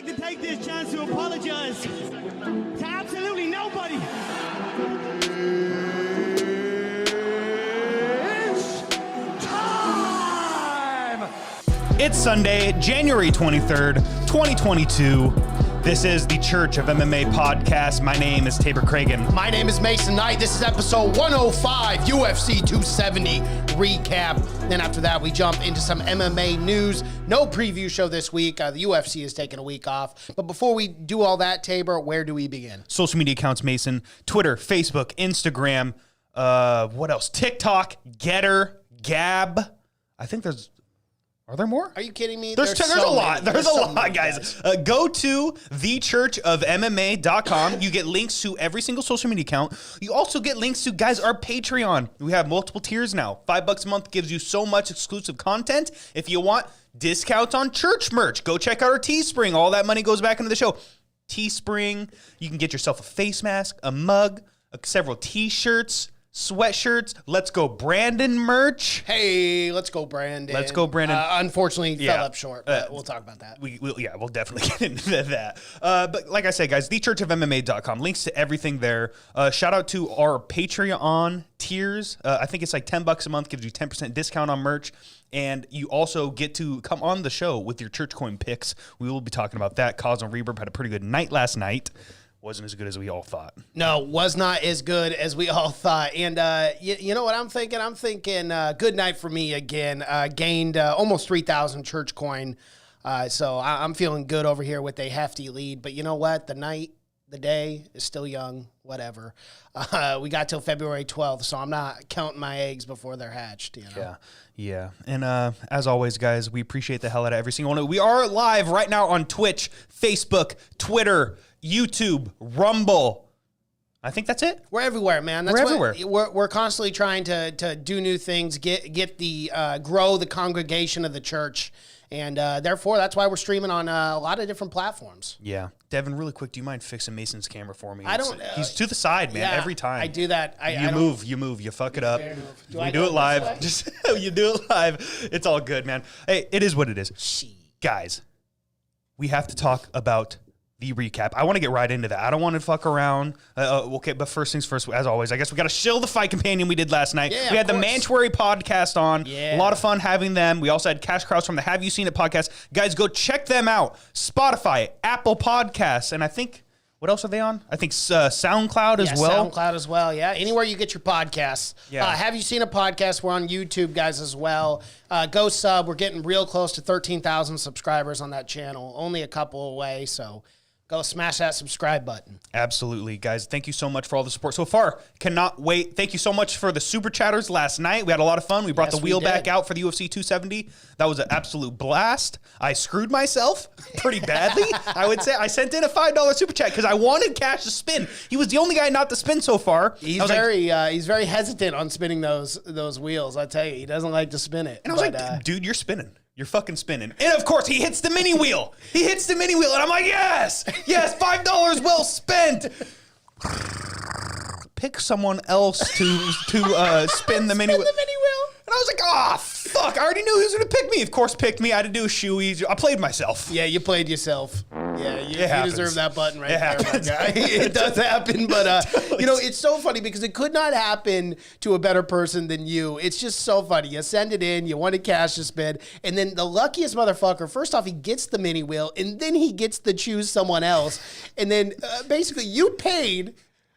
like to take this chance to apologize to absolutely nobody. It's time! It's Sunday, January 23rd, 2022. This is the Church of MMA podcast. My name is Tabor Cragen. My name is Mason Knight. This is episode 105, UFC 270 recap. Then after that, we jump into some MMA news. No preview show this week. The UFC is taking a week off. But before we do all that, Tabor, where do we begin? Social media accounts, Mason. Twitter, Facebook, Instagram. What else? TikTok, Getter, Gab. I think there's... Are there more? Are you kidding me? There's a lot. There's a lot, guys. Go to thechurchofmma.com. You get links to every single social media account. You also get links to, guys, our Patreon. We have multiple tiers now. $5 a month gives you so much exclusive content. If you want discounts on church merch, go check out our Teespring. All that money goes back into the show. Teespring, you can get yourself a face mask, a mug, several T-shirts, sweatshirts. Let's Go Brandon merch. Hey, let's go, Brandon. Let's go, Brandon. Unfortunately, fell up short, but we'll talk about that. We'll definitely get into that. But like I said, guys, thechurchofmma.com. Links to everything there. Shout out to our Patreon tiers. I think it's like $10 a month, gives you 10% discount on merch. And you also get to come on the show with your church coin picks. We will be talking about that. Cosmo Reverb had a pretty good night last night. Wasn't as good as we all thought. No, was not as good as we all thought. And you know what I'm thinking? I'm thinking good night for me again. Gained almost 3,000 church coin. So I'm feeling good over here with a hefty lead. But you know what? The day is still young, whatever. We got till February 12th, so I'm not counting my eggs before they're hatched. You know? Yeah. And as always, guys, we appreciate the hell out of every single one. We are live right now on Twitch, Facebook, Twitter, YouTube, Rumble. I think that's it. We're everywhere, man. We're everywhere. We're constantly trying to do new things, get the grow the congregation of the church, and therefore that's why we're streaming on a lot of different platforms. Yeah, Devin, really quick, do you mind fixing Mason's camera for me? I don't. He's to the side, man. Every time I do that. You move, you fuck it up. We do it live. Just you do it live. It's all good, man. Hey, it is what it is. Guys, we have to talk about the recap. I want to get right into that. I don't want to fuck around. Okay, but first things first, as always, I guess we got to shill the fight companion we did last night. Yeah, we had the Mantuary podcast on. Yeah. A lot of fun having them. We also had Cash Kraus from the Have You Seen It podcast. Guys, go check them out. Spotify, Apple Podcasts, and I think, what else are they on? I think Soundcloud as well. Soundcloud as well, yeah. Anywhere you get your podcasts. Yeah. Have You Seen a Podcast? We're on YouTube, guys, as well. Go sub. We're getting real close to 13,000 subscribers on that channel. Only a couple away, so go smash that subscribe button. Absolutely, guys. Thank you so much for all the support so far. Cannot wait. Thank you so much for the super chatters last night. We had a lot of fun. We brought the wheel back out for the UFC 270. That was an absolute blast. I screwed myself pretty badly, I would say. I sent in a $5 super chat because I wanted Cash to spin. He was the only guy not to spin so far. He's very hesitant on spinning those wheels. I tell you, he doesn't like to spin it. And I was like, dude, you're spinning. You're fucking spinning. And of course, he hits the mini wheel. He hits the mini wheel. And I'm like, yes, $5 well spent. Pick someone else to spin the mini wheel. And I was like, fuck. I already knew he was going to pick me. Of course, picked me. I had to do a shoey. I played myself. Yeah, you played yourself. Yeah, you deserve that button right there, my guy. It does happen, but it's so funny because it could not happen to a better person than you. It's just so funny. You send it in, you wanted Cash to spin, and then the luckiest motherfucker, first off, he gets the mini wheel, and then he gets to choose someone else, and then basically you paid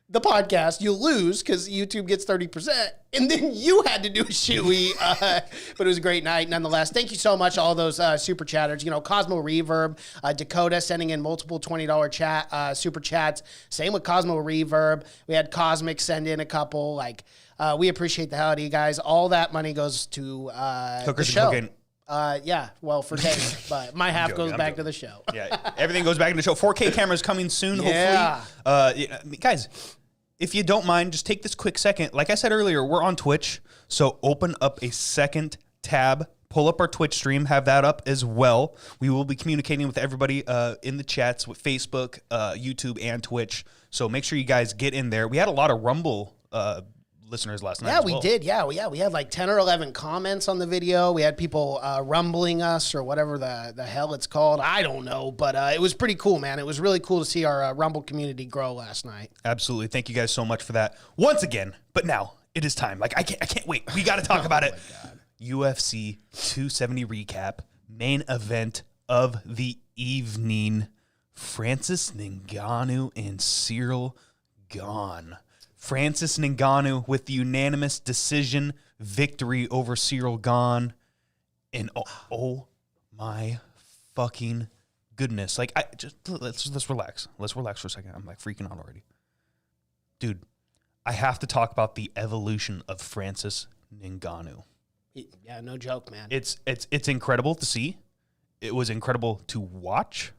the podcast, you lose because YouTube gets 30%, and then you had to do a shoey, but it was a great night nonetheless. Thank you so much, all those super chatters. Cosmo Reverb, Dakota sending in multiple $20 super chats. Same with Cosmo Reverb. We had Cosmic send in a couple. We appreciate the hell out of you guys. All that money goes to the show. For Dave, but my half goes back to the show. Yeah, everything goes back to the show. 4K cameras coming soon, hopefully. Guys, if you don't mind, just take this quick second. Like I said earlier, we're on Twitch, so open up a second tab. Pull up our Twitch stream, have that up as well. We will be communicating with everybody in the chats with Facebook, YouTube, and Twitch. So make sure you guys get in there. We had a lot of Rumble listeners last night. Yeah, we did. Yeah, we had like 10 or 11 comments on the video. We had people rumbling us or whatever the hell it's called. I don't know, but it was pretty cool, man. It was really cool to see our Rumble community grow last night. Absolutely. Thank you guys so much for that once again. But now it is time. Like I can't wait. We got to talk about it. UFC 270 recap, main event of the evening. Francis Ngannou and Ciryl Gane. Francis Ngannou with the unanimous decision victory over Ciryl Gane. And oh my fucking goodness. Like, let's relax. Let's relax for a second. I'm like freaking out already. Dude, I have to talk about the evolution of Francis Ngannou. Yeah, no joke, man. It's incredible to see. It was incredible to watch.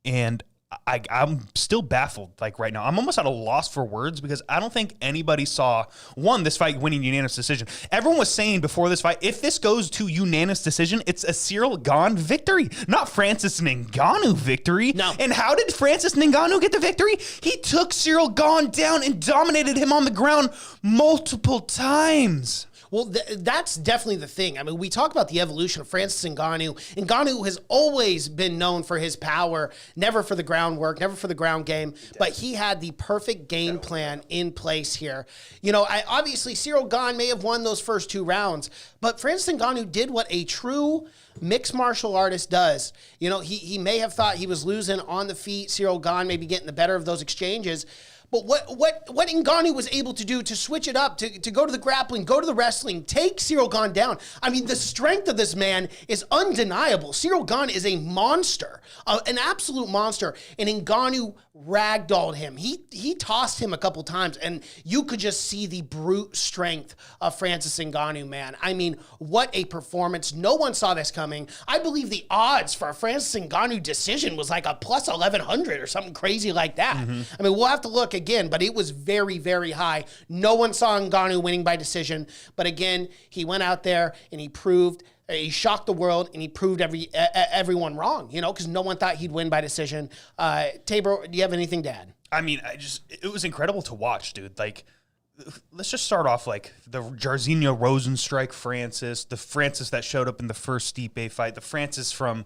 And I'm still baffled, like, right now. I'm almost at a loss for words because I don't think anybody saw, this fight winning unanimous decision. Everyone was saying before this fight, if this goes to unanimous decision, it's a Ciryl Gane victory, not Francis Ngannou victory. No. And how did Francis Ngannou get the victory? He took Ciryl Gane down and dominated him on the ground multiple times. Well, that's definitely the thing. I mean, we talk about the evolution of Francis Ngannou. Ngannou has always been known for his power, never for the groundwork, never for the ground game, but he had the perfect game plan in place here. You know, obviously, Ciryl Gane may have won those first 2 rounds, but Francis Ngannou did what a true mixed martial artist does. You know, he may have thought he was losing on the feet. Ciryl Gane maybe getting the better of those exchanges. But what Ngannou was able to do to switch it up, to go to the grappling, go to the wrestling, take Ciryl Gane down. I mean, the strength of this man is undeniable. Ciryl Gane is a monster, an absolute monster. And Ngannou ragdolled him. He tossed him a couple times, and you could just see the brute strength of Francis Ngannou, man. I mean, what a performance. No one saw this coming. I believe the odds for a Francis Ngannou decision was like a plus 1,100 or something crazy like that. I mean, we'll have to look again, but it was very, very high. No one saw Ngannou winning by decision. But again, he went out there and he shocked the world, and he proved everyone wrong, you know, because no one thought he'd win by decision. Tabor, do you have anything to add? I mean, it was incredible to watch, dude. Like, let's just start off like the Jairzinho Rosenstrike Francis, the Francis that showed up in the first Stipe fight, the Francis from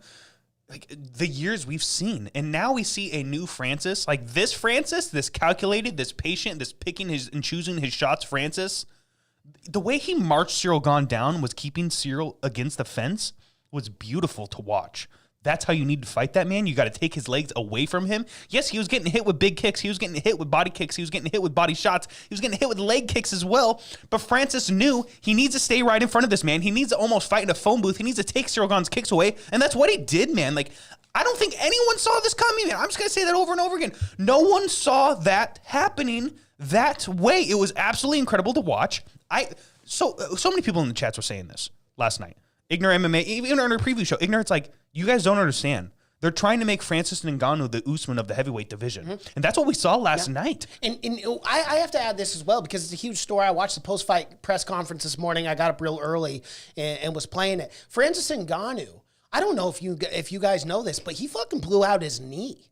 like the years we've seen. And now we see a new Francis, like this Francis, this calculated, this patient, this picking his and choosing his shots Francis. The way he marched Ciryl Gane down was keeping Ciryl against the fence was beautiful to watch. That's how you need to fight that man. You got to take his legs away from him. Yes, he was getting hit with big kicks. He was getting hit with body kicks. He was getting hit with body shots. He was getting hit with leg kicks as well. But Francis knew he needs to stay right in front of this man. He needs to almost fight in a phone booth. He needs to take Ciryl Gane's kicks away. And that's what he did, man. Like, I don't think anyone saw this coming, man. I'm just going to say that over and over again. No one saw that happening that way. It was absolutely incredible to watch. So many people in the chats were saying this last night. Ignorant MMA, even on our preview show, Ignorant's like, you guys don't understand. They're trying to make Francis Ngannou the Usman of the heavyweight division. And that's what we saw last night. And I have to add this as well, because it's a huge story. I watched the post-fight press conference this morning. I got up real early and was playing it. Francis Ngannou, I don't know if you guys know this, but he fucking blew out his knee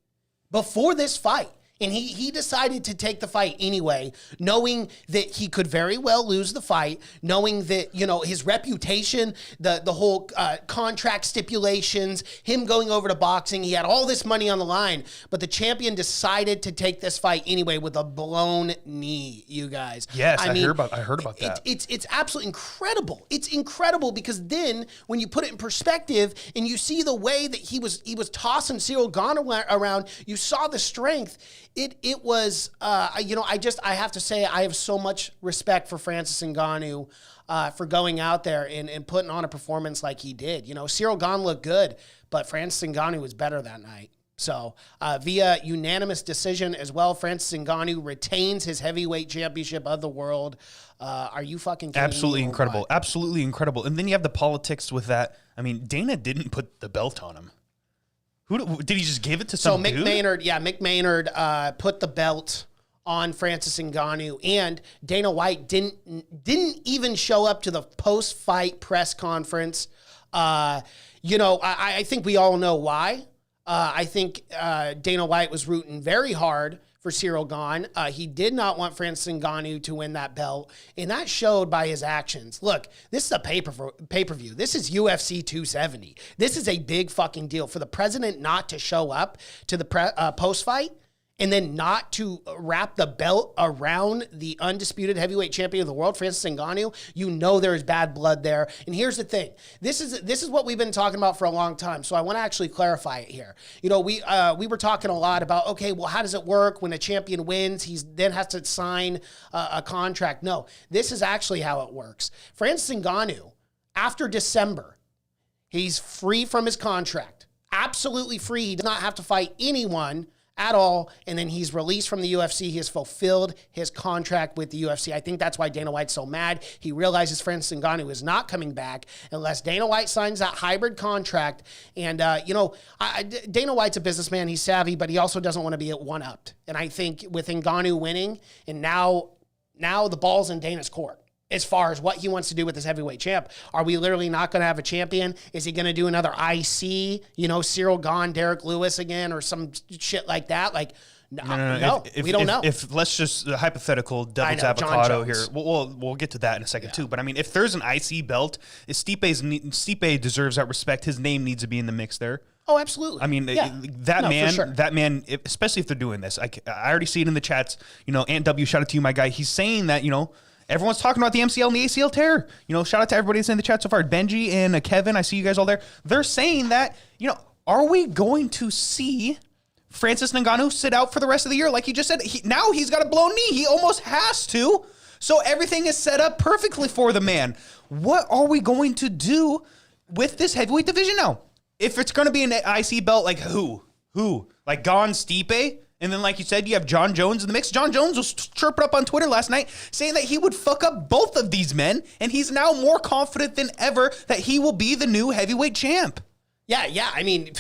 before this fight. And he decided to take the fight anyway, knowing that he could very well lose the fight, knowing that, you know, his reputation, the whole contract stipulations, him going over to boxing, he had all this money on the line, but the champion decided to take this fight anyway with a blown knee, you guys. Yes, I heard about that. It's absolutely incredible. It's incredible because then when you put it in perspective and you see the way that he was tossing Ciryl Gane around, you saw the strength. It was, you know, I have to say, I have so much respect for Francis Ngannou for going out there and putting on a performance like he did. You know, Ciryl Gane looked good, but Francis Ngannou was better that night. So via unanimous decision as well, Francis Ngannou retains his heavyweight championship of the world. Are you fucking kidding Absolutely me? Incredible. Absolutely incredible. And then you have the politics with that. I mean, Dana didn't put the belt on him. Who did he just give it to some dude? Mick Maynard put the belt on Francis Ngannou, and Dana White didn't even show up to the post-fight press conference. You know, I think we all know why. I think Dana White was rooting very hard for Ciryl Gane. He did not want Francis Ngannou to win that belt, and that showed by his actions. Look, this is a pay-per-view. This is UFC 270. This is a big fucking deal. For the president not to show up to the post-fight and then not to wrap the belt around the undisputed heavyweight champion of the world, Francis Ngannou, you know there is bad blood there. And here's the thing. This is what we've been talking about for a long time, so I want to actually clarify it here. You know, we were talking a lot about, okay, well, how does it work when a champion wins? He then has to sign a contract. No, this is actually how it works. Francis Ngannou, after December, he's free from his contract. Absolutely free. He does not have to fight anyone at all, and then he's released from the UFC. He has fulfilled his contract with the UFC. I think that's why Dana White's so mad. He realizes Francis Ngannou is not coming back unless Dana White signs that hybrid contract. And, Dana White's a businessman. He's savvy, but he also doesn't want to be one-upped. And I think with Ngannou winning, and now the ball's in Dana's court as far as what he wants to do with his heavyweight champ. Are we literally not going to have a champion? Is he going to do another IC, Ciryl Gane, Derek Lewis again, or some shit like that? Like, no, we don't know. If let's just hypothetical devil's avocado here. We'll get to that in a second too. But I mean, if there's an IC belt, Stipe deserves that respect. His name needs to be in the mix there. Oh, absolutely. I mean, that man, especially if they're doing this, I already see it in the chats. Ant W, shout out to you, my guy. He's saying that, everyone's talking about the MCL and the ACL tear. Shout out to everybody that's in the chat so far. Benji and Kevin, I see you guys all there. They're saying that, are we going to see Francis Ngannou sit out for the rest of the year? Like he just said, now he's got a blown knee. He almost has to. So everything is set up perfectly for the man. What are we going to do with this heavyweight division now? If it's going to be an IC belt, like who? Like Gane, Stipe? And then, like you said, you have Jon Jones in the mix. Jon Jones was chirping up on Twitter last night saying that he would fuck up both of these men, and he's now more confident than ever that he will be the new heavyweight champ. Yeah. I mean,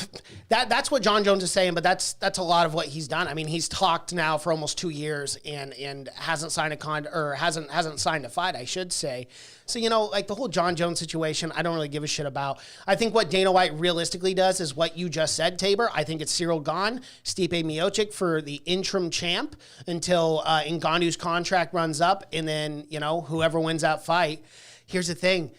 that's what Jon Jones is saying, but that's a lot of what he's done. I mean, he's talked now for almost 2 years and hasn't signed hasn't signed a fight, I should say. So, like the whole Jon Jones situation, I don't really give a shit about. I think what Dana White realistically does is what you just said, Tabor. I think it's Ciryl Gane, Stipe Miocic for the interim champ until Ngannou's contract runs up, and then, whoever wins that fight. Here's the thing.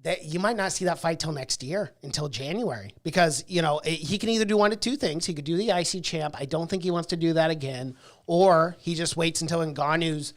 That you might not see that fight till next year, until January, because, he can either do one of two things. He could do the IC champ. I don't think he wants to do that again. Or he just waits until Ngannou's,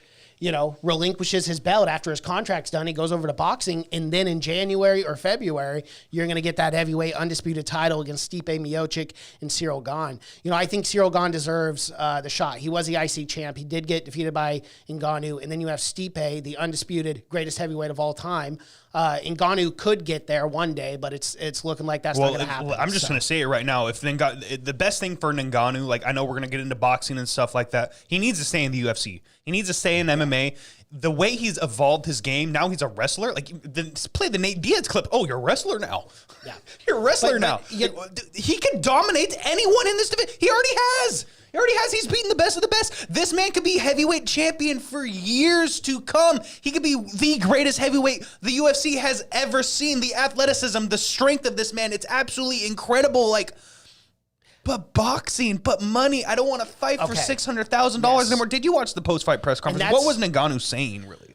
relinquishes his belt after his contract's done. He goes over to boxing. And then in January or February, you're going to get that heavyweight undisputed title against Stipe Miocic and Ciryl Gane. I think Ciryl Gane deserves the shot. He was the IC champ. He did get defeated by Ngannou. And then you have Stipe, the undisputed greatest heavyweight of all time. Ngannou could get there one day, but it's looking like that's not going to happen. Well, I'm just going to say it right now. If the best thing for Ngannou, like I know we're going to get into boxing and stuff like that, he needs to stay in the UFC. He needs to stay in MMA. The way he's evolved his game, now he's a wrestler. Like, play the Nate Diaz clip. Oh, you're a wrestler now. Yeah, you're a wrestler now. He can dominate anyone in this division. He already has. He's beaten the best of the best. This man could be heavyweight champion for years to come. He could be the greatest heavyweight the UFC has ever seen. The athleticism, the strength of this man, it's absolutely incredible. Like, but boxing, but money. I don't want to fight for $600,000 anymore. Did you watch the post-fight press conference? What was Ngannou saying, really?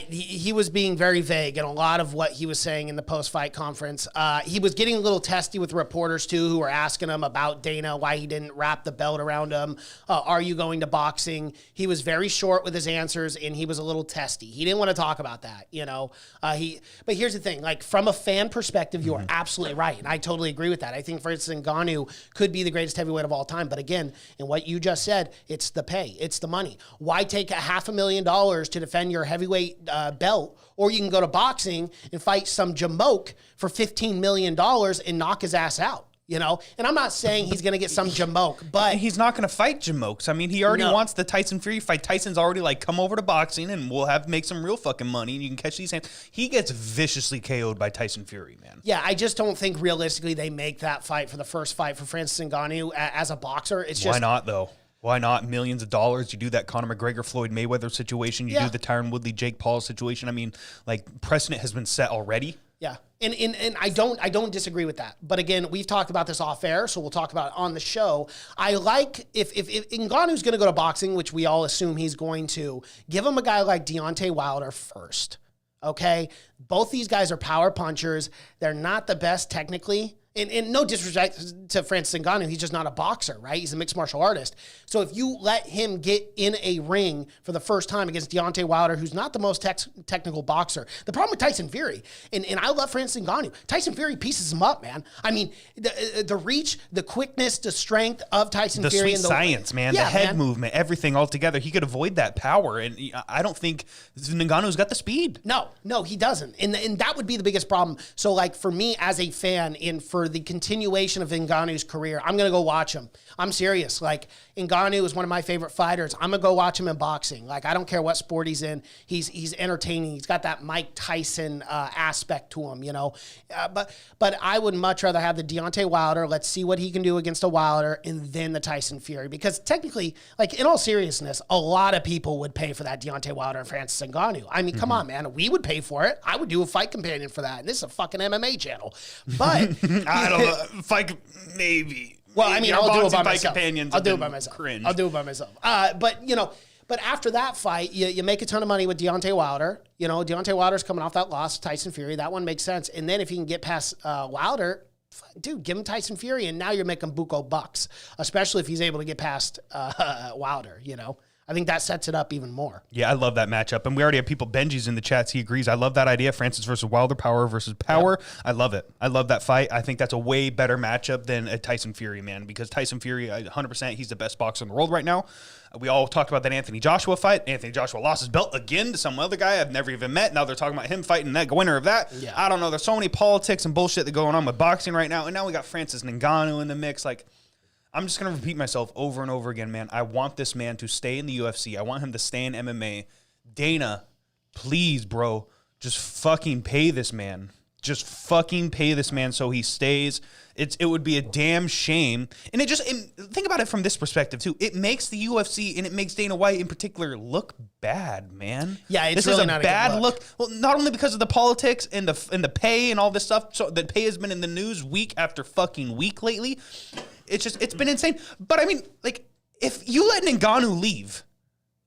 He was being very vague, and a lot of what he was saying in the post-fight conference. He was getting a little testy with reporters, too, who were asking him about Dana, why he didn't wrap the belt around him. Are you going to boxing? He was very short with his answers, and he was a little testy. He didn't want to talk about that, But here's the thing. Like, from a fan perspective, you are absolutely right, and I totally agree with that. I think, for instance, Ngannou could be the greatest heavyweight of all time. But again, in what you just said, it's the pay. It's the money. Why take $500,000 to defend your heavyweight belt, or you can go to boxing and fight some jamoke for $15 million and knock his ass out, And I'm not saying he's going to get some jamoke, but he's not going to fight jamokes. I mean, he already wants the Tyson Fury fight. Tyson's already come over to boxing and we'll make some real fucking money and you can catch these hands. He gets viciously KO'd by Tyson Fury, man. Yeah, I just don't think realistically they make that fight for the first fight for Francis Ngannou as a boxer. It's just, why not though? Why not? Millions of dollars. You do that Conor McGregor, Floyd Mayweather situation. You do the Tyron Woodley, Jake Paul situation. I mean, precedent has been set already. Yeah. And I don't disagree with that. But again, we've talked about this off air, so we'll talk about it on the show. I like if Ngannou's going to go to boxing, which we all assume he's going to, give him a guy like Deontay Wilder first. Okay? Both these guys are power punchers. They're not the best technically. And no disrespect to Francis Ngannou, he's just not a boxer, right? He's a mixed martial artist. So if you let him get in a ring for the first time against Deontay Wilder, who's not the most technical boxer, the problem with Tyson Fury, and I love Francis Ngannou, Tyson Fury pieces him up, man. I mean, the reach, the quickness, the strength of Tyson Fury. The sweet science, man. Yeah, the head movement, everything all together. He could avoid that power, and I don't think Ngannou's got the speed. No, he doesn't. And that would be the biggest problem. So, like, for me as a fan, and for the continuation of Ngannou's career, I'm going to go watch him. I'm serious. Like, Ngannou is one of my favorite fighters. I'm going to go watch him in boxing. Like, I don't care what sport he's in. He's entertaining. He's got that Mike Tyson aspect to him, you know. But I would much rather have the Deontay Wilder. Let's see what he can do against a Wilder, and then the Tyson Fury. Because technically, like, in all seriousness, a lot of people would pay for that Deontay Wilder and Francis Ngannou. I mean, come on, man. We would pay for it. I would do a fight companion for that. And this is a fucking MMA channel. But I don't know. Fight, maybe. Well, I mean, I'll do it by myself. I'll do it by myself. I'll do it by myself. But, you know, but after that fight, you make a ton of money with Deontay Wilder. You know, Deontay Wilder's coming off that loss, Tyson Fury. That one makes sense. And then if you can get past Wilder, dude, give him Tyson Fury, and now you're making buco bucks, especially if he's able to get past Wilder, you know. I think that sets it up even more. Yeah, I love that matchup. And we already have people, Benji's in the chats. He agrees. I love that idea. Francis versus Wilder, power versus power. Yep. I love it. I love that fight. I think that's a way better matchup than a Tyson Fury, man, because Tyson Fury, 100%, he's the best boxer in the world right now. We all talked about that Anthony Joshua fight. Anthony Joshua lost his belt again to some other guy I've never even met. Now they're talking about him fighting that winner of that. Yeah. I don't know. There's so many politics and bullshit that going on with boxing right now. And now we got Francis Ngannou in the mix. Like, I'm just going to repeat myself over and over again, man. I want this man to stay in the UFC. I want him to stay in MMA. Dana, please, bro, just fucking pay this man. Just fucking pay this man so he stays. It would be a damn shame. And think about it from this perspective, too. It makes the UFC and it makes Dana White in particular look bad, man. Yeah, it's this really is a not bad a good look. Well, not only because of the politics and the pay and all this stuff. So the pay has been in the news week after fucking week lately. It's been insane. But I mean, like, if you let Ngannou leave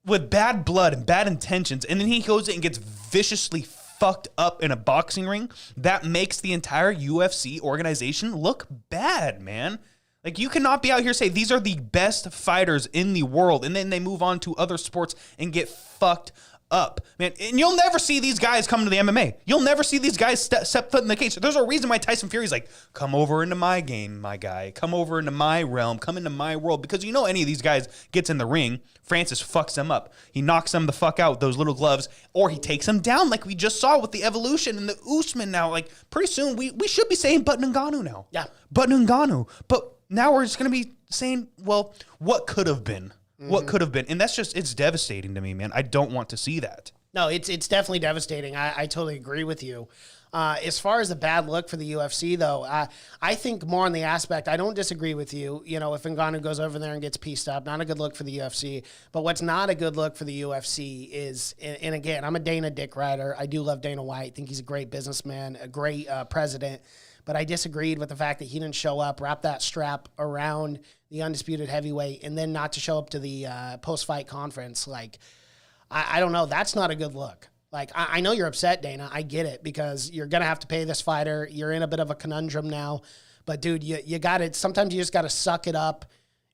with bad blood and bad intentions, and then he goes in and gets viciously fucked up in a boxing ring, that makes the entire UFC organization look bad, man. Like, you cannot be out here say these are the best fighters in the world, and then they move on to other sports and get fucked up, man. And you'll never see these guys come to the MMA. You'll never see these guys step foot in the cage. There's a reason why Tyson Fury's like, come over into my game, my guy. Come over into my realm. Come into my world. Because you know any of these guys gets in the ring, Francis fucks them up. He knocks them the fuck out with those little gloves, or he takes them down like we just saw with the Evolution and the Usman now. Like, pretty soon, we should be saying but Ngannou now. Yeah. But Ngannou. But now we're just going to be saying, well, what could have been? What could have been. And that's just, it's devastating to me, man. I don't want to see that. No, it's definitely devastating. I totally agree with you. As far as a bad look for the UFC, though, I think more on the aspect, I don't disagree with you. You know, if Ngannou goes over there and gets pieced up, not a good look for the UFC. But what's not a good look for the UFC is, and again, I'm a Dana dick rider. I do love Dana White. I think he's a great businessman, a great president. But I disagreed with the fact that he didn't show up, wrap that strap around the undisputed heavyweight, and then not to show up to the post-fight conference. Like, I don't know. That's not a good look. Like, I know you're upset, Dana. I get it, because you're going to have to pay this fighter. You're in a bit of a conundrum now. But, dude, you got to – sometimes you just got to suck it up.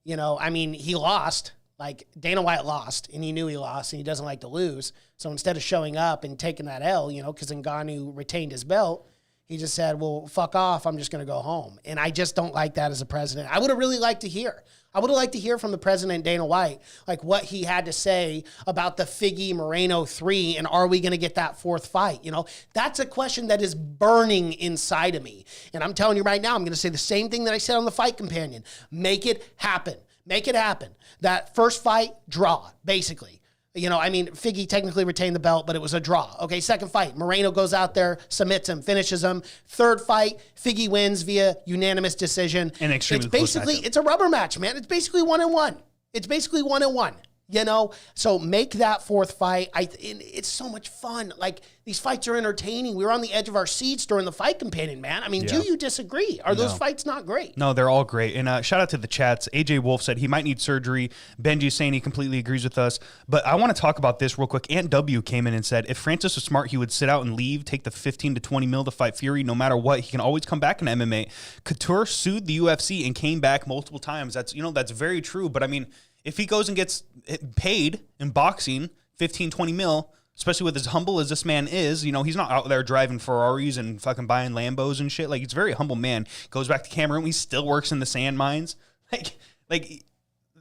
You know, I mean, he lost. Like, Dana White lost, and he knew he lost, and he doesn't like to lose. So instead of showing up and taking that L, you know, because Ngannou retained his belt, he just said, well, fuck off. I'm just going to go home. And I just don't like that as a president. I would have really liked to hear. I would have liked to hear from the president, Dana White, like what he had to say about the Figgy Moreno 3, and are we going to get that fourth fight? You know, that's a question that is burning inside of me. And I'm telling you right now, I'm going to say the same thing that I said on the Fight Companion. Make it happen. Make it happen. That first fight, draw, basically. You know, I mean, Figgy technically retained the belt, but it was a draw. Okay, second fight, Moreno goes out there, submits him, finishes him. Third fight, Figgy wins via unanimous decision. And extremely it's basically, it's a rubber match, man. It's basically 1-1. It's basically 1-1. You know, so make that fourth fight. It's so much fun. Like, these fights are entertaining. We were on the edge of our seats during the fight companion, man. I mean, do you disagree? Are those fights not great? No, they're all great. And shout out to the chats. AJ Wolf said he might need surgery. Benji saying he completely agrees with us. But I want to talk about this real quick. Ant W came in and said, if Francis was smart, he would sit out and leave, take the 15 to 20 mil to fight Fury. No matter what, he can always come back in MMA. Couture sued the UFC and came back multiple times. That's very true. But I mean, if he goes and gets paid in boxing 15, 20 mil, especially with as humble as this man is, he's not out there driving Ferraris and fucking buying Lambos and shit. Like, he's a very humble man. Goes back to Cameroon. He still works in the sand mines. Like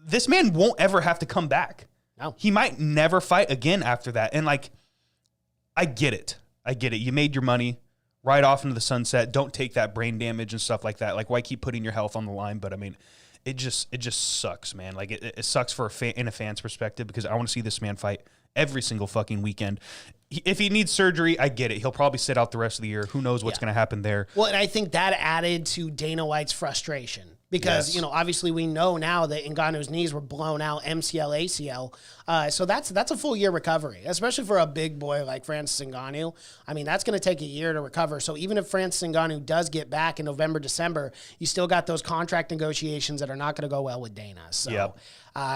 this man won't ever have to come back. No. He might never fight again after that. And like, I get it. You made your money. Ride off into the sunset. Don't take that brain damage and stuff like that. Like, why keep putting your health on the line? But I mean, it just sucks, man. Like, it sucks for in a fan's perspective, because I want to see this man fight every single fucking weekend. If he needs surgery, I get it. He'll probably sit out the rest of the year. Who knows what's going to happen there? Well, and I think that added to Dana White's frustration. Because, obviously we know now that Ngannou's knees were blown out, MCL, ACL. So that's a full year recovery, especially for a big boy like Francis Ngannou. I mean, that's going to take a year to recover. So even if Francis Ngannou does get back in November, December, you still got those contract negotiations that are not going to go well with Dana. So,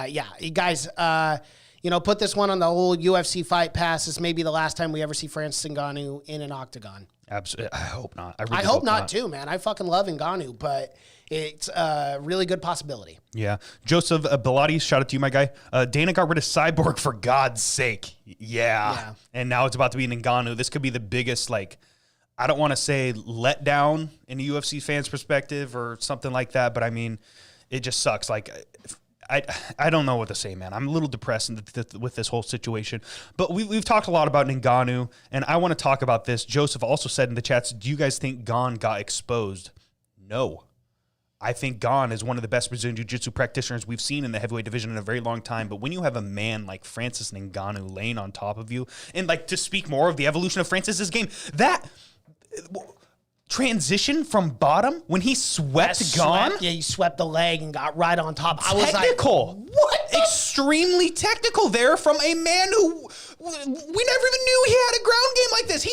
you guys, put this one on the old UFC Fight Pass. This may be the last time we ever see Francis Ngannou in an octagon. Absolutely. I hope not. I hope not too, man. I fucking love Ngannou, but it's a really good possibility. Yeah. Joseph Bilotti, shout out to you, my guy. Dana got rid of Cyborg for God's sake. Yeah. And now it's about to be an Ngannou. This could be the biggest, I don't want to say letdown in the UFC fans' perspective or something like that, but I mean, it just sucks. I don't know what to say, man. I'm a little depressed with this whole situation. But we've talked a lot about Ngannou, and I want to talk about this. Joseph also said in the chats, do you guys think Gane got exposed? No. I think Gane is one of the best Brazilian Jiu-Jitsu practitioners we've seen in the heavyweight division in a very long time. But when you have a man like Francis Ngannou laying on top of you, and to speak more of the evolution of Francis's game, that transition from bottom when he swept Gane. Yeah, he swept the leg and got right on top. I was like, what? Extremely technical there from a man who we never even knew he had a ground game like this.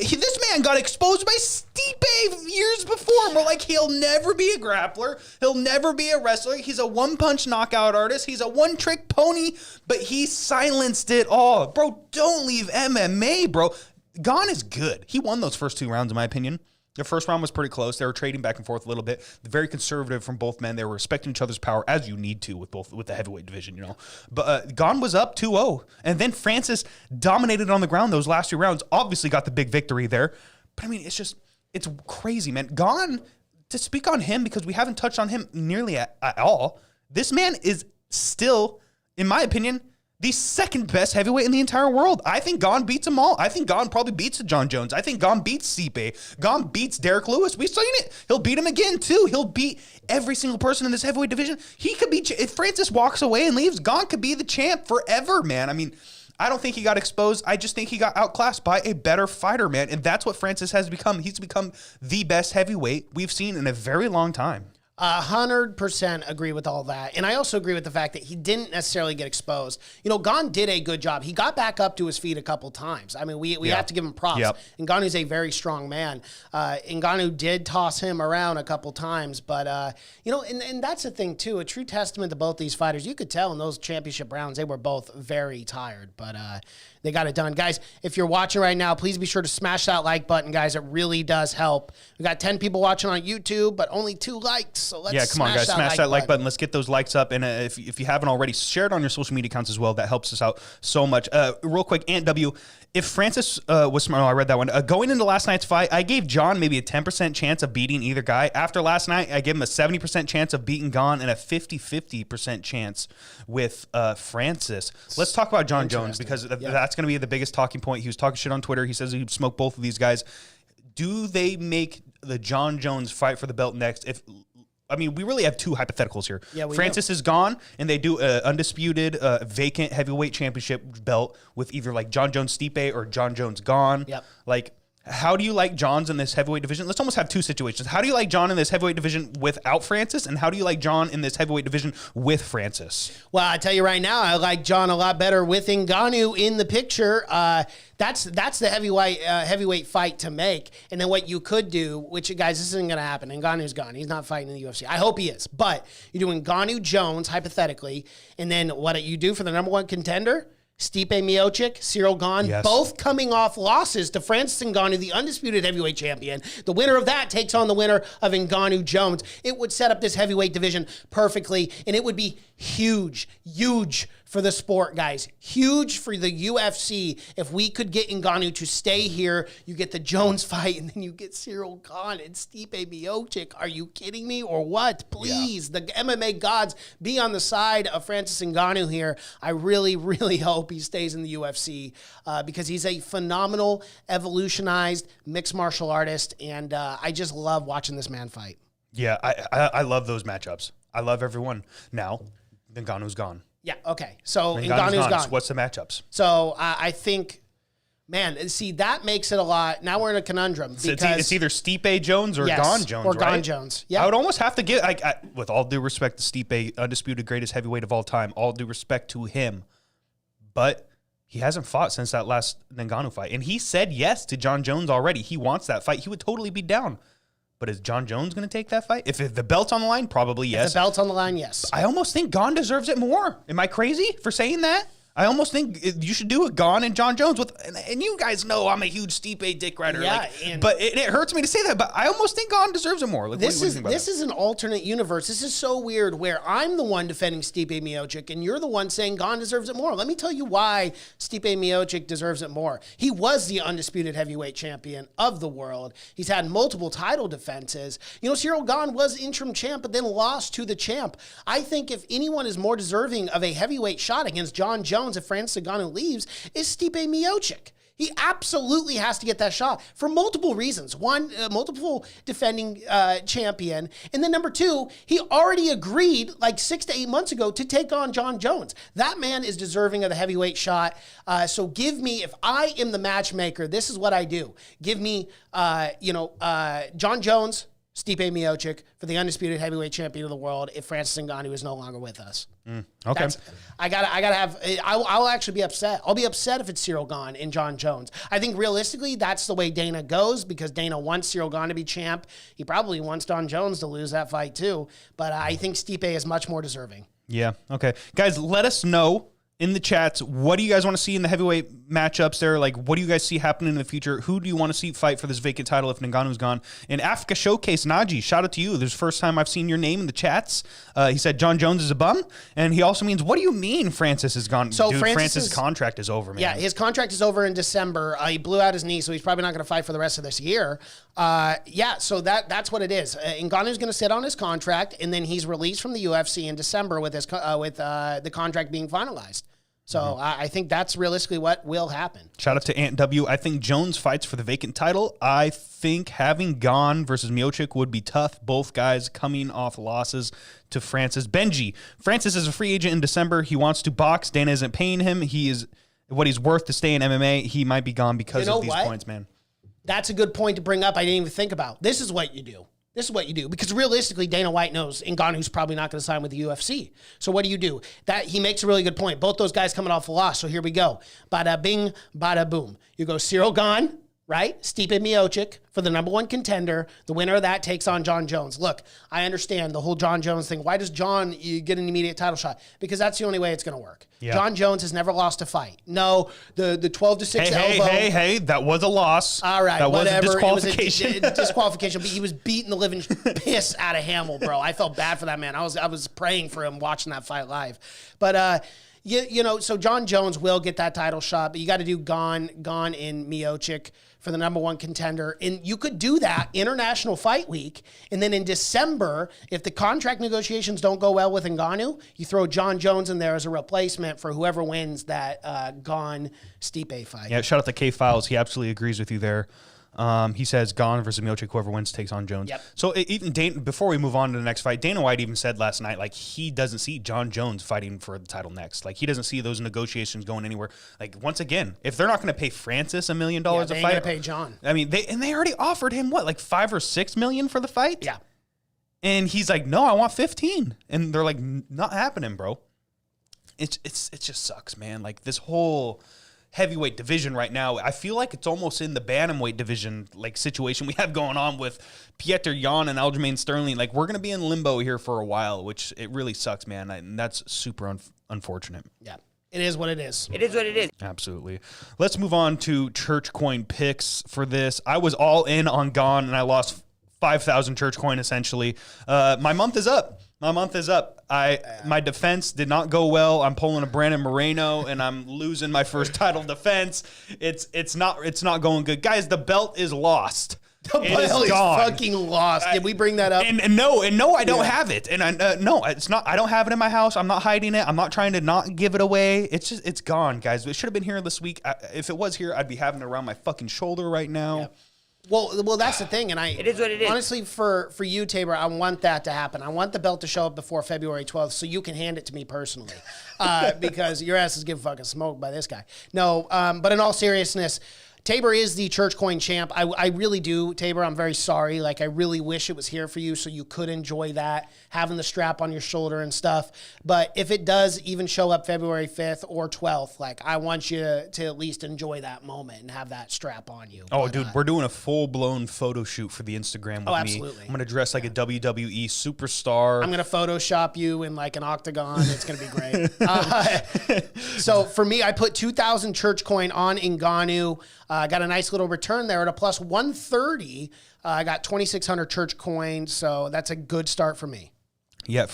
This man got exposed by Stipe years before. And we're like, he'll never be a grappler. He'll never be a wrestler. He's a one-punch knockout artist. He's a one-trick pony, but he silenced it all. Bro, don't leave MMA, bro. Gane is good. He won those first 2 rounds, in my opinion. The first round was pretty close. They were trading back and forth a little bit. Very conservative from both men. They were respecting each other's power, as you need to with the heavyweight division, But Gane was up 2-0. And then Francis dominated on the ground those last 2 rounds. Obviously got the big victory there. But, I mean, it's crazy, man. Gane, to speak on him, because we haven't touched on him nearly at all, this man is still, in my opinion, the second best heavyweight in the entire world. I think Gane beats them all. I think Gane probably beats Jon Jones. I think Gane beats Stipe. Gane beats Derek Lewis. We've seen it. He'll beat him again, too. He'll beat every single person in this heavyweight division. He could be, if Francis walks away and leaves, Gane could be the champ forever, man. I mean, I don't think he got exposed. I just think he got outclassed by a better fighter, man. And that's what Francis has become. He's become the best heavyweight we've seen in a very long time. 100% agree with all that. And I also agree with the fact that he didn't necessarily get exposed. Gane did a good job. He got back up to his feet a couple times. I mean, we have to give him props. Yep. Ngannou's a very strong man. Ngannou did toss him around a couple times. But, and that's the thing, too. A true testament to both these fighters. You could tell in those championship rounds, they were both very tired. But they got it done. Guys, if you're watching right now, please be sure to smash that like button, guys. It really does help. We got 10 people watching on YouTube, but only 2 likes. So let's come on, guys. Smash that like button. Let's get those likes up. And if you haven't already, share it on your social media accounts as well. That helps us out so much. Real quick, Ant W, if Francis was smart, I read that one. Going into last night's fight, I gave Jon maybe a 10% chance of beating either guy. After last night, I gave him a 70% chance of beating Gane and a 50% chance with Francis. Let's talk about Jon Jones, because that's going to be the biggest talking point. He was talking shit on Twitter. He says he'd smoke both of these guys. Do they make the Jon Jones fight for the belt next? We really have 2 hypotheticals here. Yeah, Francis is gone, and they do an undisputed vacant heavyweight championship belt with either Jon Jones Stipe or Jon Jones Gane. Yep. How do you like Jon's in this heavyweight division? Let's almost have two situations. How do you like Jon in this heavyweight division without Francis? And how do you like Jon in this heavyweight division with Francis? Well, I tell you right now, I like Jon a lot better with Ngannou in the picture. That's the heavyweight fight to make. And then what you could do, which, guys, this isn't going to happen. Ngannou's gone. He's not fighting in the UFC. I hope he is. But you're doing Ngannou Jones, hypothetically. And then what you do for the number one contender? Stipe Miocic, Ciryl Gane, both coming off losses to Francis Ngannou, the undisputed heavyweight champion. The winner of that takes on the winner of Ngannou Jones. It would set up this heavyweight division perfectly, and it would be huge for the sport, guys. Huge for the UFC. If we could get Ngannou to stay here, you get the Jones fight, and then you get Ciryl Gane and Stipe Miocic. Are you kidding me or what? Please, the MMA gods, be on the side of Francis Ngannou here. I really, really hope he stays in the UFC because he's a phenomenal, evolutionized mixed martial artist, and I just love watching this man fight. Yeah, I love those matchups. I love everyone. Now, Ngannou's gone. Yeah, okay. So Ngannou's gone. So what's the matchups? So I think, man, see, that makes it a lot. Now we're in a conundrum. Because it's either Stipe Jones or Gane Jones, or right? Gane Jones. Yeah. I would almost have to give, with all due respect to Stipe, undisputed greatest heavyweight of all time, all due respect to him. But he hasn't fought since that last Ngannou fight. And he said yes to Jon Jones already. He wants that fight. He would totally be down. But is Jon Jones going to take that fight? If the belt's on the line, probably yes. If the belt's on the line, yes. I almost think Gane deserves it more. Am I crazy for saying that? I almost think you should do a Gane and Jon Jones with, and you guys know I'm a huge Stipe dick rider. Yeah, but it hurts me to say that. But I almost think Gane deserves it more. This is an alternate universe. This is so weird where I'm the one defending Stipe Miocic and you're the one saying Gane deserves it more. Let me tell you why Stipe Miocic deserves it more. He was the undisputed heavyweight champion of the world. He's had multiple title defenses. You know, Ciryl Gane was interim champ, but then lost to the champ. I think if anyone is more deserving of a heavyweight shot against Jon Jones, if Francis Ngannou leaves, is Stipe Miocic. He absolutely has to get that shot for multiple reasons. One, multiple defending champion. And then number two, he already agreed like 6 to 8 months ago to take on Jon Jones. That man is deserving of the heavyweight shot. So give me, if I am the matchmaker, this is what I do. Give me, Jon Jones, Stipe Miocic for the undisputed heavyweight champion of the world if Francis Ngannou is no longer with us. Okay. I'll actually be upset. I'll be upset if it's Ciryl Gane and Jon Jones. I think realistically, that's the way Dana goes because Dana wants Ciryl Gane to be champ. He probably wants Jon Jones to lose that fight too. But I think Stipe is much more deserving. Yeah. Okay. Guys, let us know in the chats, what do you guys want to see in the heavyweight matchups there? Like, what do you guys see happening in the future? Who do you want to see fight for this vacant title if Ngannou's gone? And Africa Showcase, Naji, shout out to you. This is the first time I've seen your name in the chats. He said Jon Jones is a bum. And he also means, what do you mean Francis is gone? So dude, Francis' contract is over, man. Yeah, his contract is over in December. He blew out his knee, so he's probably not going to fight for the rest of this year. So that's what it is. Ngannou's going to sit on his contract, and then he's released from the UFC in December with his the contract being finalized. So I think that's realistically what will happen. Shout out to Ant W. I think Jones fights for the vacant title. I think having Gane versus Miocic would be tough. Both guys coming off losses to Francis. Benji. Francis is a free agent in December. He wants to box. Dana isn't paying him. He is what he's worth to stay in MMA. He might be gone because of these points, man. That's a good point to bring up I didn't even think about. This is what you do. Because realistically, Dana White knows Ngannou's probably not going to sign with the UFC. So what do? That he makes a really good point. Both those guys coming off a loss. So here we go. Bada bing, bada boom. You go Ciryl Gane, right? Stipe Miocic for the number one contender. The winner of that takes on Jon Jones. Look, I understand the whole Jon Jones thing. Why does Jon get an immediate title shot? Because that's the only way it's going to work. Yeah. Jon Jones has never lost a fight. No, the 12-6 elbow. Hey, that was a loss. All right, that whatever. Was a disqualification. It was a disqualification, but he was beating the living piss out of Hamill, bro. I felt bad for that man. I was praying for him watching that fight live. But so Jon Jones will get that title shot, but you got to do Gane and Miocic for the number one contender. And you could do that International Fight Week. And then in December, if the contract negotiations don't go well with Ngannou, you throw Jon Jones in there as a replacement for whoever wins that Gane-Stipe fight. Yeah, shout out to K-Files. He absolutely agrees with you there. He says Gane versus Miocic, whoever wins takes on Jones. Yep. So even before we move on to the next fight, Dana White even said last night, like, he doesn't see Jon Jones fighting for the title next. Like, he doesn't see those negotiations going anywhere. Like, once again, if they're not going to pay Francis $1 million a fight, they're going to pay Jon. I mean, they already offered him what, like $5 or $6 million for the fight? Yeah. And he's like, no, I want 15. And they're like, not happening, bro. It just sucks, man. Like, this whole heavyweight division right now, I feel like it's almost in the bantamweight division like situation we have going on with Petr Yan and Aljamain Sterling. Like, we're gonna be in limbo here for a while, which it really sucks, man. And that's super unfortunate. Yeah, it is what it is. It is what it is. Absolutely. Let's move on to Church Coin picks for this. I was all in on Gane, and I lost 5,000 Church Coin essentially. My month is up. My defense did not go well. I'm pulling a Brandon Moreno, and I'm losing my first title defense. It's not going good, guys. The belt is lost. The belt is fucking lost. Did we bring that up? And no, I don't have it. And no, it's not. I don't have it in my house. I'm not hiding it. I'm not trying to not give it away. It's gone, guys. It should have been here this week. If it was here, I'd be having it around my fucking shoulder right now. Yep. Well, that's the thing, and it is what it is. Honestly, for you, Tabor, I want that to happen. I want the belt to show up before February 12th, so you can hand it to me personally, because your ass is getting fucking smoked by this guy. No, but in all seriousness, Tabor is the Church Coin champ. I really do, Tabor. I'm very sorry. Like, I really wish it was here for you so you could enjoy that, having the strap on your shoulder and stuff. But if it does even show up February 5th or 12th, like, I want you to at least enjoy that moment and have that strap on you. Oh, dude, we're doing a full-blown photo shoot for the Instagram with me. Absolutely. I'm going to dress like a WWE superstar. I'm going to Photoshop you in, like, an octagon. It's going to be great. So, for me, I put 2,000 Church Coin on Ngannou. I got a nice little return there at a plus 130. I got 2,600 Church Coin, so that's a good start for me. Yeah,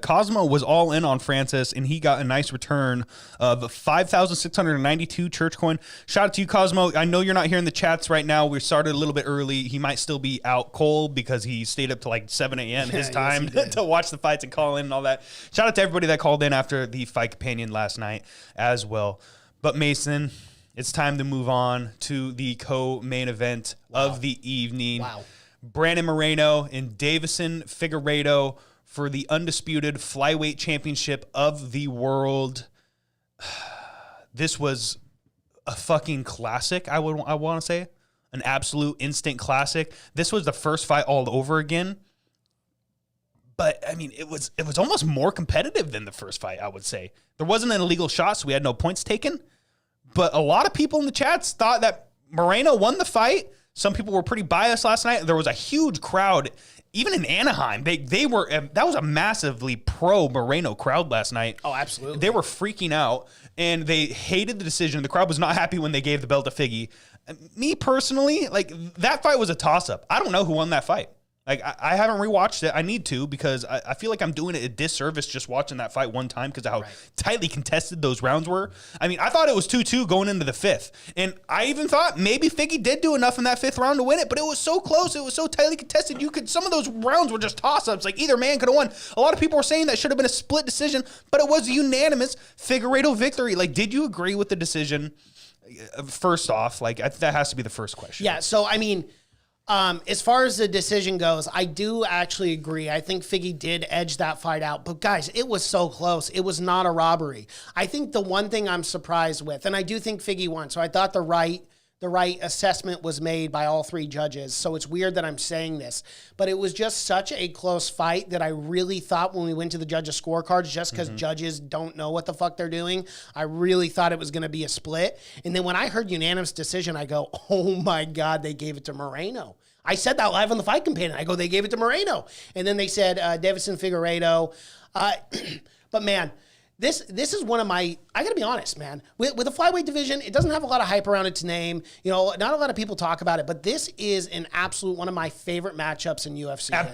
Cosmo was all in on Francis, and he got a nice return of 5,692 Church Coin. Shout out to you, Cosmo. I know you're not here in the chats right now. We started a little bit early. He might still be out cold because he stayed up to like 7 a.m. his time to watch the fights and call in and all that. Shout out to everybody that called in after the Fight Companion last night as well. But Mason, it's time to move on to the co-main event of the evening. Wow. Brandon Moreno and Davison Figueiredo for the undisputed flyweight championship of the world. This was a fucking classic, I want to say. An absolute instant classic. This was the first fight all over again. But, I mean, it was almost more competitive than the first fight, I would say. There wasn't an illegal shot, so we had no points taken. But a lot of people in the chats thought that Moreno won the fight. Some people were pretty biased last night. There was a huge crowd, even in Anaheim. They were, that was a massively pro Moreno crowd last night. Oh, absolutely. They were freaking out, and they hated the decision. The crowd was not happy when they gave the belt to Figgy. Me personally, like, that fight was a toss-up. I don't know who won that fight. Like, I haven't rewatched it. I need to, because I feel like I'm doing it a disservice just watching that fight one time because of how tightly contested those rounds were. I mean, I thought it was 2-2 going into the fifth. And I even thought maybe Figgy did do enough in that fifth round to win it, but it was so close. It was so tightly contested. Some of those rounds were just toss-ups. Like, either man could have won. A lot of people were saying that should have been a split decision, but it was a unanimous Figueiredo victory. Like, did you agree with the decision? First off, like, that has to be the first question. Yeah, so, I mean, as far as the decision goes, I do actually agree. I think Figgy did edge that fight out. But, guys, it was so close. It was not a robbery. I think the one thing I'm surprised with, and I do think Figgy won, so I thought the right assessment was made by all three judges. So it's weird that I'm saying this. But it was just such a close fight that I really thought when we went to the judges' scorecards, just because judges don't know what the fuck they're doing, I really thought it was going to be a split. And then when I heard unanimous decision, I go, oh my God, they gave it to Moreno. I said that live on the Fight Companion. I go, they gave it to Moreno. And then they said Davison Figueiredo. But man, this is one of my, I got to be honest, man. With the flyweight division, it doesn't have a lot of hype around its name. You know, not a lot of people talk about it, but this is an absolute one of my favorite matchups in UFC.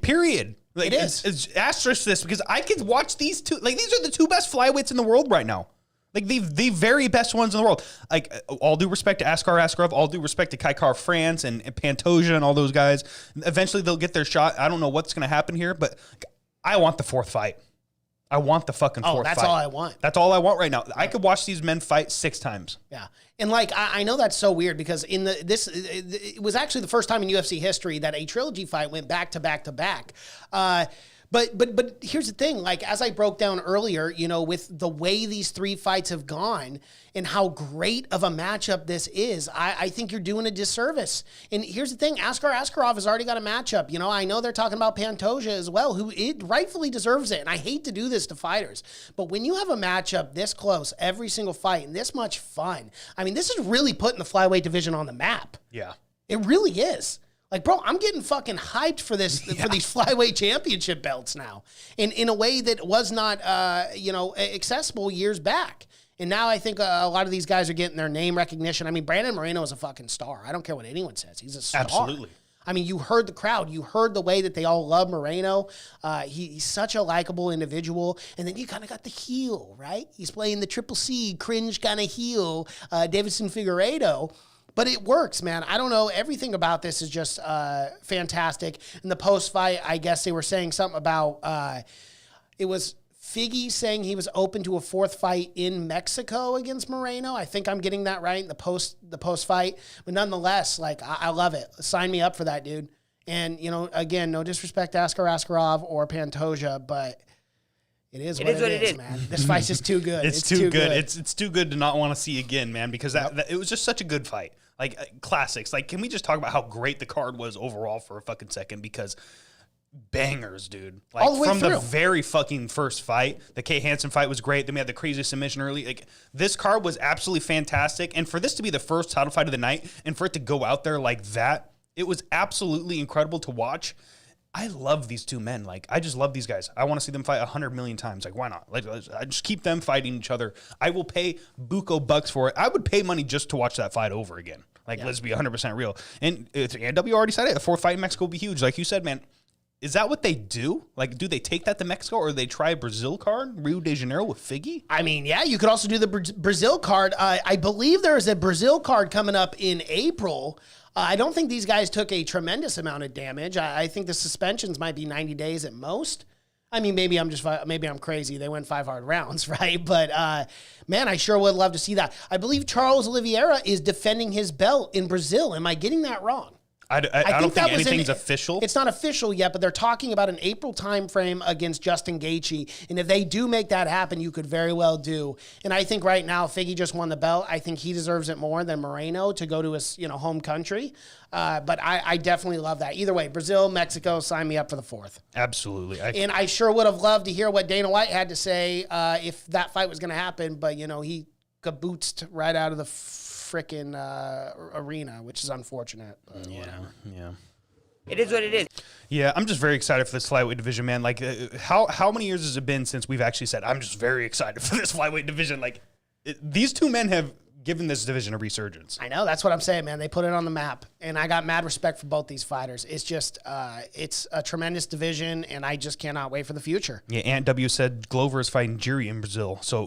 Period. Like, it is. It's asterisk this, because I could watch these two. Like, these are the two best flyweights in the world right now. Like, the very best ones in the world. Like, all due respect to Askar Askarov, all due respect to Kaikar France and Pantoja and all those guys. Eventually, they'll get their shot. I don't know what's going to happen here, but I want the fourth fight. I want the fucking fourth that's fight. all I want. That's all I want right now. I could watch these men fight 6 times. Yeah. And like, I know that's so weird because it was actually the first time in UFC history that a trilogy fight went back to back to back. But here's the thing, like, as I broke down earlier, you know, with the way these 3 fights have gone and how great of a matchup this is, I think you're doing a disservice. And here's the thing, Askar Askarov has already got a matchup. You know, I know they're talking about Pantoja as well, who rightfully deserves it. And I hate to do this to fighters, but when you have a matchup this close every single fight and this much fun, I mean, this is really putting the flyweight division on the map. Yeah. It really is. Like, bro, I'm getting fucking hyped for this, for these flyweight championship belts now, in a way that was not, accessible years back. And now I think a lot of these guys are getting their name recognition. I mean, Brandon Moreno is a fucking star. I don't care what anyone says. He's a star. Absolutely. I mean, you heard the crowd. You heard the way that they all love Moreno. He's such a likable individual. And then you kind of got the heel, right? He's playing the Triple C, cringe kind of heel, Davidson Figueiredo. But it works, man. I don't know. Everything about this is just fantastic. In the post-fight, I guess they were saying something about it was Figgy saying he was open to a 4th fight in Mexico against Moreno. I think I'm getting that right in the post-fight. But nonetheless, like, I love it. Sign me up for that, dude. And, you know, again, no disrespect to Askar Askarov or Pantoja, but it is what it is, man. This fight's just too good. It's too good. It's too good to not want to see again, man, because that it was just such a good fight. Like, classics. Like, can we just talk about how great the card was overall for a fucking second? Because bangers, dude. Like, all the way from through. the very fucking first fight, the Kay Hansen fight was great. Then we had the crazy submission early. Like, this card was absolutely fantastic. And for this to be the first title fight of the night and for it to go out there like that, it was absolutely incredible to watch. I love these 2 men. Like, I just love these guys. I want to see them fight 100 million times. Like, why not? Like, I just keep them fighting each other. I will pay buco bucks for it. I would pay money just to watch that fight over again. Like, let's be 100% real. And NW already said it. A 4th fight in Mexico will be huge. Like you said, man, is that what they do? Like, do they take that to Mexico, or do they try a Brazil card, Rio de Janeiro with Figgy? I mean, yeah, you could also do the Brazil card. I believe there is a Brazil card coming up in April. I don't think these guys took a tremendous amount of damage. I think the suspensions might be 90 days at most. I mean, maybe I'm crazy. They went 5 hard rounds, right? But, man, I sure would love to see that. I believe Charles Oliveira is defending his belt in Brazil. Am I getting that wrong? I don't think anything's official. It's not official yet, but they're talking about an April timeframe against Justin Gaethje. And if they do make that happen, you could very well do. And I think right now, Figgy just won the belt. I think he deserves it more than Moreno to go to his home country. But I definitely love that. Either way, Brazil, Mexico, sign me up for the 4th. Absolutely. And I sure would have loved to hear what Dana White had to say if that fight was going to happen. But, he kabootsed right out of the frickin' arena, which is unfortunate. Yeah. It is what it is. Yeah, I'm just very excited for this flyweight division, man. Like, how many years has it been since we've actually said, I'm just very excited for this flyweight division? Like, these 2 men have given this division a resurgence. I know. That's what I'm saying, man. They put it on the map. And I got mad respect for both these fighters. It's just, it's a tremendous division, and I just cannot wait for the future. Yeah, Ant W said Glover is fighting Jiri in Brazil. So,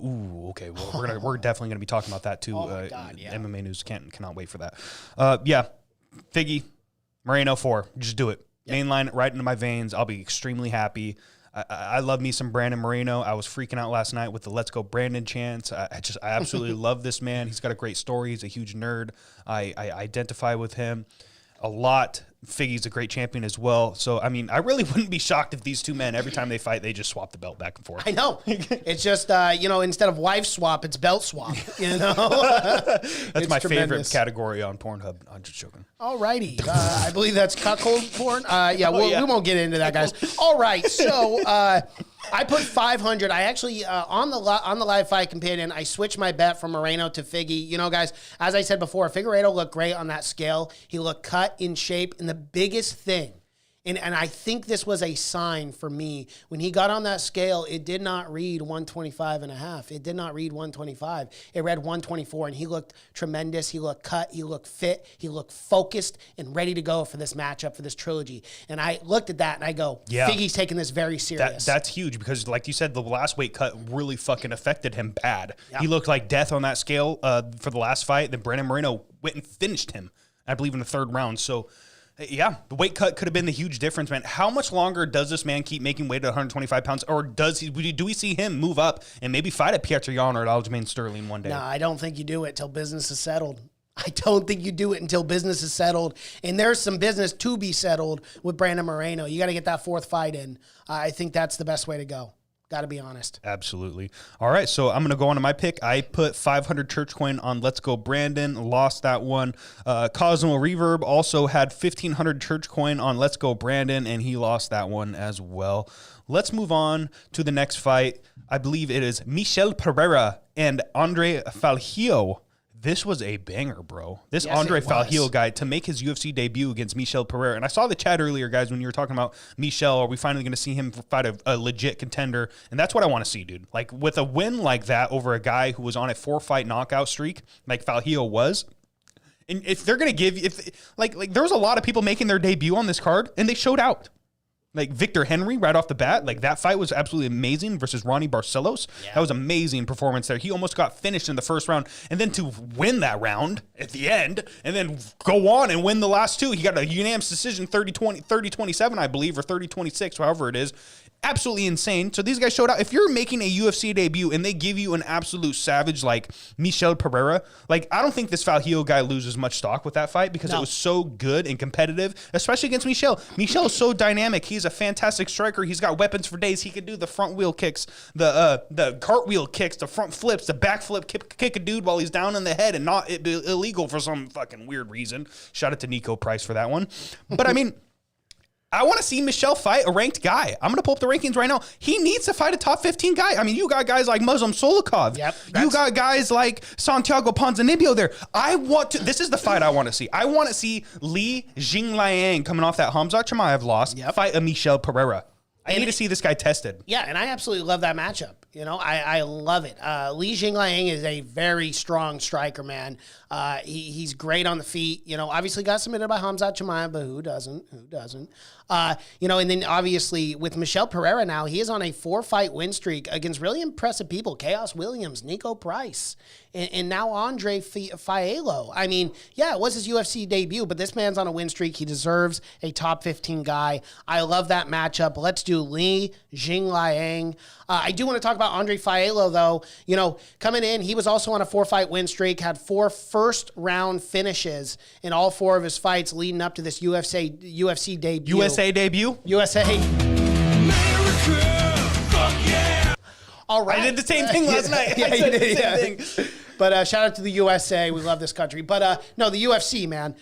okay. Well, we're definitely going to be talking about that, too. Oh, my God, yeah. MMA News cannot wait for that. Yeah, Figgy, Moreno 4. Just do it. Yep. Mainline it right into my veins. I'll be extremely happy. I love me some Brandon Moreno. I was freaking out last night with the "Let's Go Brandon" chants. I absolutely love this man. He's got a great story. He's a huge nerd. I identify with him a lot. Figgy's a great champion as well. So, I mean, I really wouldn't be shocked if these 2 men, every time they fight, they just swap the belt back and forth. I know. It's just, instead of wife swap, it's belt swap, That's my favorite category on Pornhub. I'm just joking. All righty. I believe that's cuckold porn. We won't get into that, guys. All right. So, I put 500. I actually, on the live fight companion, I switched my bet from Moreno to Figgy. Guys, as I said before, Figueiredo looked great on that scale. He looked cut, in shape, and the biggest thing, and I think this was a sign for me, when he got on that scale, it did not read 125 and a half. It did not read 125. It read 124, and he looked tremendous. He looked cut. He looked fit. He looked focused and ready to go for this matchup, for this trilogy. And I looked at that, and I go, Figgy's taking this very serious. That's huge because, like you said, the last weight cut really fucking affected him bad. Yep. He looked like death on that scale for the last fight. Then Brandon Moreno went and finished him, I believe, in the 3rd round. So, Yeah, the weight cut could have been the huge difference, man. How much longer does this man keep making weight at 125 pounds, or do we see him move up and maybe fight at Petr Yan or at Aljamain Sterling one day? No, I don't think you do it till business is settled. I don't think you do it until business is settled, and there's some business to be settled with Brandon Moreno. You got to get that fourth fight in. I think that's the best way to go. Got to be honest. Absolutely. All right, so I'm going to go on to my pick. I put 500 church coin on Let's Go Brandon. Lost that one. Cosmo Reverb also had 1,500 church coin on Let's Go Brandon, and he lost that one as well. Let's move on to the next fight. I believe it is Michel Pereira and Andre Falcio. This was a banger, bro. This yes, Andre Falcio guy to make his UFC debut against Michel Pereira. And I saw the chat earlier, guys, when you were talking about Michel. Are we finally going to see him fight a legit contender? And that's what I want to see, dude. Like, with a win like that over a guy who was on a 4-fight knockout streak, like Falcio was. And if they're going to give, there was a lot of people making their debut on this card, and they showed out. Like Victor Henry right off the bat, like that fight was absolutely amazing versus Ronnie Barcelos. Yeah. That was amazing performance there. He almost got finished in the first round. And then to win that round at the end and then go on and win the last two, he got a unanimous decision 30-27, I believe, or 30-26, however it is. Absolutely insane. So these guys showed out. If you're making a UFC debut and they give you an absolute savage like Michel Pereira, like I don't think this Falcio guy loses much stock with that fight because it was so good and competitive, especially against Michel. Michel is so dynamic. He's a fantastic striker. He's got weapons for days. He could do the front wheel kicks, the cartwheel kicks, the front flips, the back flip, kick a dude while he's down in the head and not it be illegal for some fucking weird reason. Shout out to Nico Price for that one. But I mean, I want to see Michel fight a ranked guy. I'm going to pull up the rankings right now. He needs to fight a top 15 guy. I mean, you got guys like Muslim Solikov. Yep, you got guys like Santiago Ponzinibbio there. This is the fight I want to see. I want to see Li Jingliang coming off that Khamzat Chimaev loss fight a Michel Pereira. I need to see this guy tested. Yeah, and I absolutely love that matchup. You know, I love it. Li Jingliang is a very strong striker, man. He's great on the feet. You know, obviously got submitted by Khamzat Chimaev, but who doesn't? You know, and then obviously with Michel Pereira now, he is on a 4-fight win streak against really impressive people. Chaos Williams, Nico Price, and now Andre Falcio. I mean, yeah, it was his UFC debut, but this man's on a win streak. He deserves a top 15 guy. I love that matchup. Let's do Li Jingliang. I do want to talk about Andre Falcio, though. You know, coming in, he was also on a 4-fight win streak, had 4 first-round finishes in all 4 of his fights leading up to this UFC debut. USA debut? USA. America, fuck yeah! All right. I did the same thing last night. Yeah, you did the same thing. But shout out to the USA. We love this country. But no, the UFC, man.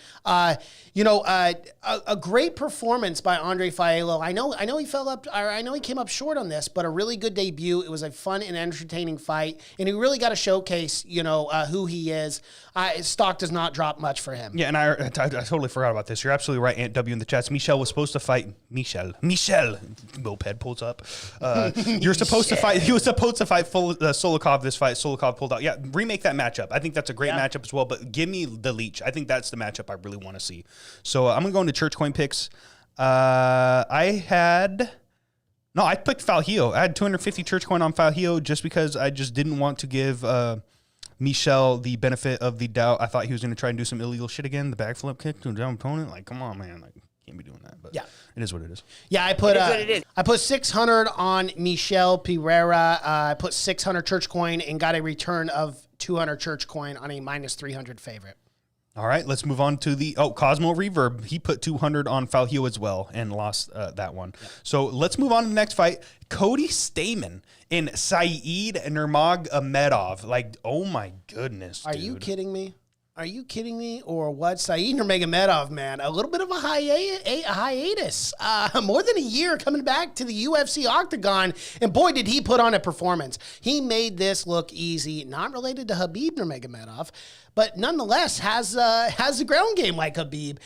You know, a great performance by Andre Falcio. I know he fell up. I know he came up short on this, but a really good debut. It was a fun and entertaining fight, and he really got to showcase, you know, who he is. His stock does not drop much for him. Yeah, and I totally forgot about this. You're absolutely right, Aunt W in the chats. Michel was supposed to fight Michel. Moped pulls up. You're supposed to fight. He was supposed to fight Solikov this fight. Solikov pulled out. Yeah, remake that matchup. I think that's a great matchup as well. But give me the Leech. I think that's the matchup I really want to see. So I'm going to go into church coin picks. I picked Falcio. I had 250 church coin on Falcio just because I just didn't want to give Michel the benefit of the doubt. I thought he was going to try and do some illegal shit again. The backflip kick to a down opponent. Like, come on, man. Like, can't be doing that. But it is what it is. Yeah, I put 600 on Michel Pereira. I put 600 church coin and got a return of 200 church coin on a minus 300 favorite. All right, let's move on to the Cosmo Reverb. He put 200 on Falcio as well and lost that one. Yeah. So let's move on to the next fight. Cody Stamann and Saeed Nurmagomedov. Like, oh my goodness, dude. Are you kidding me? Are you kidding me or what? Saeed Nurmagomedov, man, a little bit of a hiatus. More than a year coming back to the UFC octagon, and boy, did he put on a performance. He made this look easy, not related to Khabib Nurmagomedov, but nonetheless has the ground game like Khabib.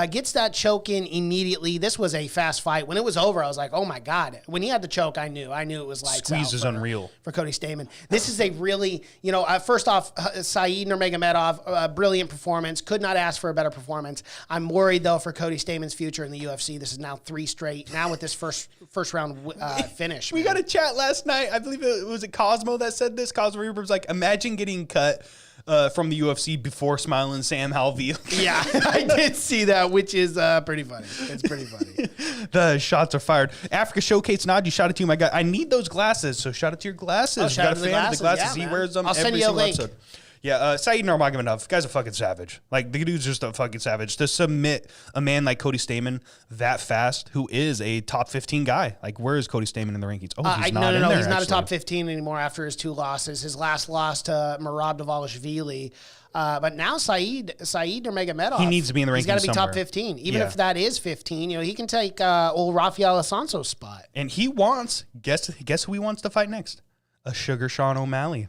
Gets that choke in immediately. This was a fast fight. When it was over, I was like, oh my God. When he had the choke, I knew it was like squeeze is unreal for Cody Stamann. This is a really, you know, first off, Saeed Nurmagomedov, brilliant performance. Could not ask for a better performance. I'm worried though for Cody Stamann's future in the UFC. This is now 3 straight. Now with this first round finish. We got a chat last night. I believe it was Cosmo that said this. Cosmo Reverb was like, imagine getting cut from the UFC before smiling Sam Alvey. Yeah, I did see that, which is pretty funny. It's pretty funny. The shots are fired. Africa Showcase Nod, you shot it to my guy. I need those glasses, so shout out to your glasses. Oh, shout out to the glasses. Yeah, he man. wears them I'll every send you a single link. episode. Yeah, Saeed Nurmagomedov, guy's a fucking savage. Like, the dude's just a fucking savage. To submit a man like Cody Stamann that fast, who is a top 15 guy. Like, where is Cody Stamann in the rankings? Oh, he's not in there, he's not actually. a top 15 anymore after his 2 losses. His last loss to Merab Dvalishvili. But now Saeed Nurmagomedov, he needs to be in the rankings. He's got to be somewhere. top 15. Even if that is 15, he can take old Rafael Alonso's spot. And he wants, guess who he wants to fight next? A Sugar Sean O'Malley.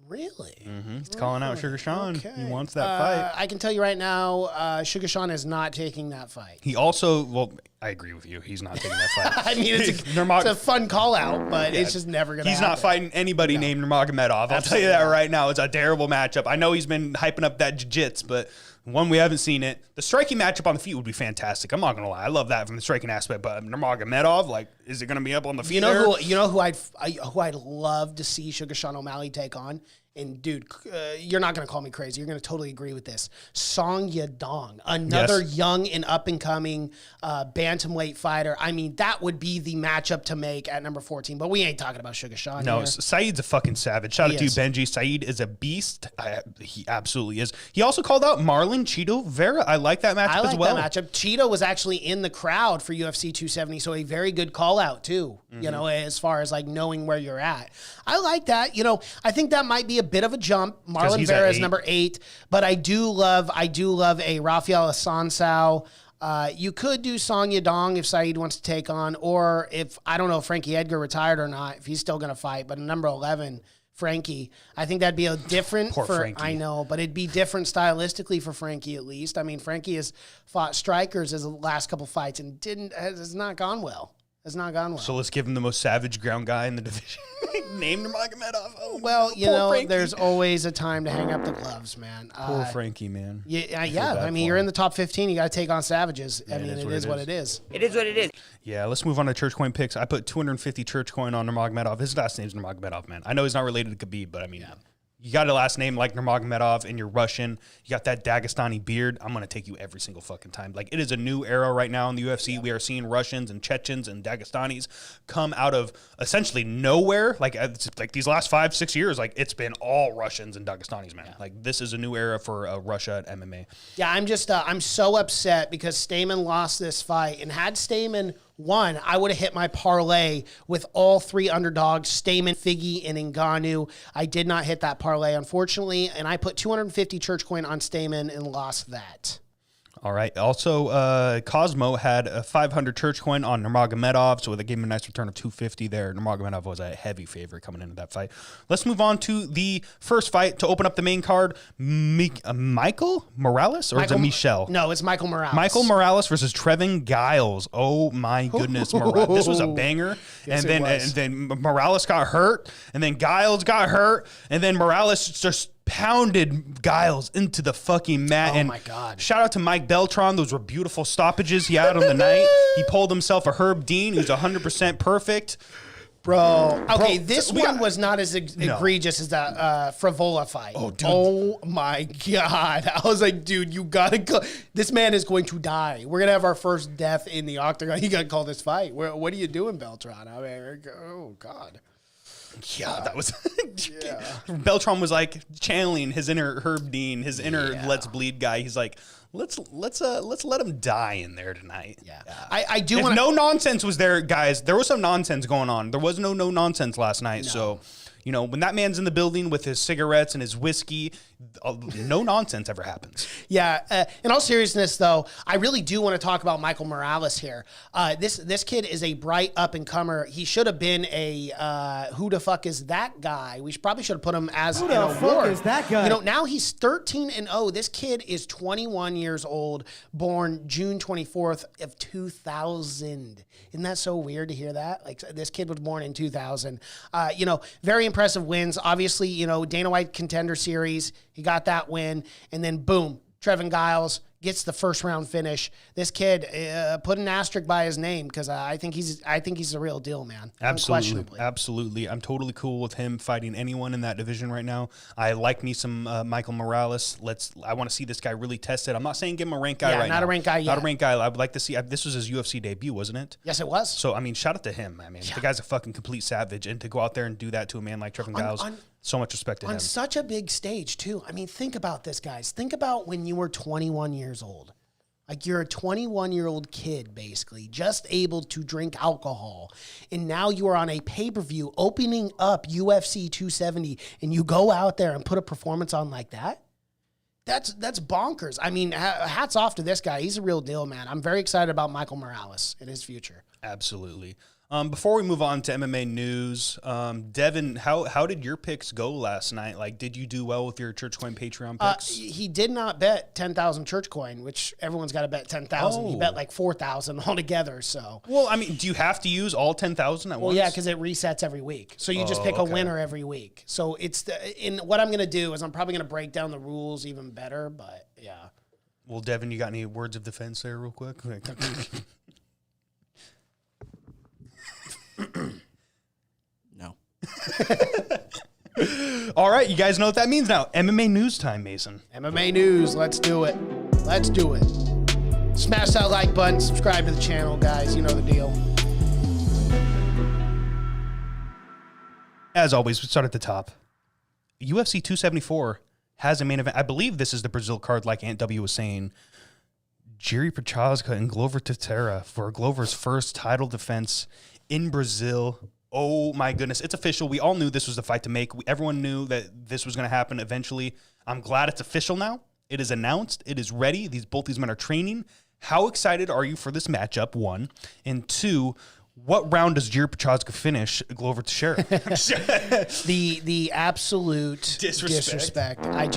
Really? Mm-hmm. He's calling out Sugar Sean. Okay. He wants that fight. I can tell you right now, Sugar Sean is not taking that fight. He also, well, I agree with you. He's not taking that fight. I mean, it's a fun call out, but it's just never going to happen. He's not fighting anybody named Nurmagomedov. I'll tell you that right now. It's a terrible matchup. I know he's been hyping up that jiu-jitsu, but one, we haven't seen it. The striking matchup on the feet would be fantastic. I'm not going to lie. I love that from the striking aspect, but Nurmagomedov, like, is it going to be up on the feet? You know who I'd love to see Sugar Sean O'Malley take on? And dude, you're not going to call me crazy. You're going to totally agree with this. Song Yadong, another young and up-and-coming bantamweight fighter. I mean, that would be the matchup to make at number 14. But we ain't talking about Sugar Sean. No, here. Saeed's a fucking savage. Shout out to you, Benji. Saeed is a beast. He absolutely is. He also called out Marlon Cheeto Vera. I like that matchup as well. I like that matchup. Cheeto was actually in the crowd for UFC 270, so a very good call out too. Mm-hmm. As far as like knowing where you're at. I like that. I think that might be a bit of a jump. Marlon Vera is number 8, but I do love a Rafael Assunção. You could do Song Yadong if Saeed wants to take on, or if, I don't know if Frankie Edgar retired or not, if he's still going to fight, but number 11, Frankie, I think that'd be a different Frankie. I know, but it'd be different stylistically for Frankie at least. I mean, Frankie has fought strikers as the last couple fights and has not gone well. Has not gone well. So let's give him the most savage ground guy in the division. Name Nurmagomedov. Oh, well, there's always a time to hang up the gloves, man. Poor Frankie, man. Yeah. I mean, you're in the top 15. You got to take on savages. I mean, it is what it is. It is what it is. Yeah, let's move on to Church Coin picks. I put 250 Church Coin on Nurmagomedov. His last name's Nurmagomedov, man. I know he's not related to Khabib, but I mean, you got a last name like Nurmagomedov and you're Russian. You got that Dagestani beard. I'm going to take you every single fucking time. Like, it is a new era right now in the UFC. Yeah. We are seeing Russians and Chechens and Dagestanis come out of essentially nowhere. Like these last 5-6 years, like, it's been all Russians and Dagestanis, man. Yeah. Like, this is a new era for Russia at MMA. Yeah, I'm so upset because Stamann lost this fight. And had Stamann won, I would have hit my parlay with all 3 underdogs, Stamann, Figgy, and Ngannou. I did not hit that parlay, unfortunately, and I put 250 Church Coin on Stamann and lost that. All right. Also, Cosmo had a 500 Church Coin on Nurmagomedov, so they gave him a nice return of 250 there. Nurmagomedov was a heavy favorite coming into that fight. Let's move on to the first fight to open up the main card. Michael Morales, or is it Michelle? No, it's Michael Morales. Michael Morales versus Trevin Giles. Oh my goodness, this was a banger. Yes, and then Morales got hurt, and then Giles got hurt, and then Morales just pounded Giles into the fucking mat. Oh, my God. Shout out to Mike Beltran. Those were beautiful stoppages he had on the night. He pulled himself a Herb Dean, who's 100% perfect. Bro. Okay, this one was not as egregious as that Frivola fight. Oh, dude. Oh, my God. I was like, dude, you got to go. This man is going to die. We're going to have our first death in the octagon. You got to call this fight. What are you doing, Beltran? I mean, oh, God. Yeah, that was. Beltran was like channeling his inner Herb Dean, his inner Let's Bleed guy. He's like, let's let him die in there tonight. Yeah. I do. If no nonsense was there, guys, there was some nonsense going on. There was no nonsense last night. No. So, when that man's in the building with his cigarettes and his whiskey, no nonsense ever happens. Yeah. In all seriousness, though, I really do want to talk about Michael Morales here. This kid is a bright up-and-comer. He should have been a who the fuck is that guy? We probably should have put him as who the fuck is that guy? Now he's 13-0. This kid is 21 years old, born June 24th of 2000. Isn't that so weird to hear that? Like, this kid was born in 2000. Very impressive wins. Obviously, Dana White Contender Series. He got that win. And then, boom, Trevin Giles gets the first round finish. This kid, put an asterisk by his name because I think he's the real deal, man. Absolutely. I'm totally cool with him fighting anyone in that division right now. I like me some Michael Morales. I want to see this guy really tested. I'm not saying give him a ranked guy right now. Not a ranked guy yet. Not a ranked guy. I would like to see. This was his UFC debut, wasn't it? Yes, it was. So I mean, shout out to him. I mean, the guy's a fucking complete savage, and to go out there and do that to a man like Trevin Giles. So much respect to him. On such a big stage, too. I mean, think about this, guys. Think about when you were 21 years old. Like, you're a 21-year-old kid, basically, just able to drink alcohol. And now you are on a pay-per-view opening up UFC 270, and you go out there and put a performance on like that? That's bonkers. I mean, hats off to this guy. He's a real deal, man. I'm very excited about Michael Morales and his future. Absolutely. Before we move on to MMA news, Devin, how did your picks go last night? Like, did you do well with your Church Coin Patreon picks? He did not bet 10,000 Church Coin, which everyone's got to bet 10,000. He bet like 4,000 altogether. So, well, I mean, do you have to use all 10,000 at once? Well, yeah, because it resets every week. So you just pick a winner every week. So what I'm going to do is I'm probably going to break down the rules even better. But yeah. Well, Devin, you got any words of defense there, real quick? No. All right, you guys know what that means now. MMA news time, Mason. MMA news. Let's do it. Smash that like button. Subscribe to the channel, guys. You know the deal. As always, we start at the top. UFC 274 has a main event. I believe this is the Brazil card, like Aunt W was saying. Jiří Procházka and Glover Teixeira for Glover's first title defense in Brazil. Oh my goodness. It's official. We all knew this was the fight to make. Everyone knew that this was going to happen eventually. I'm glad it's official now. It is announced. It is ready. Both these men are training. How excited are you for this matchup, one? And two, what round does Jiří Procházka finish Glover Teixeira? the absolute disrespect. I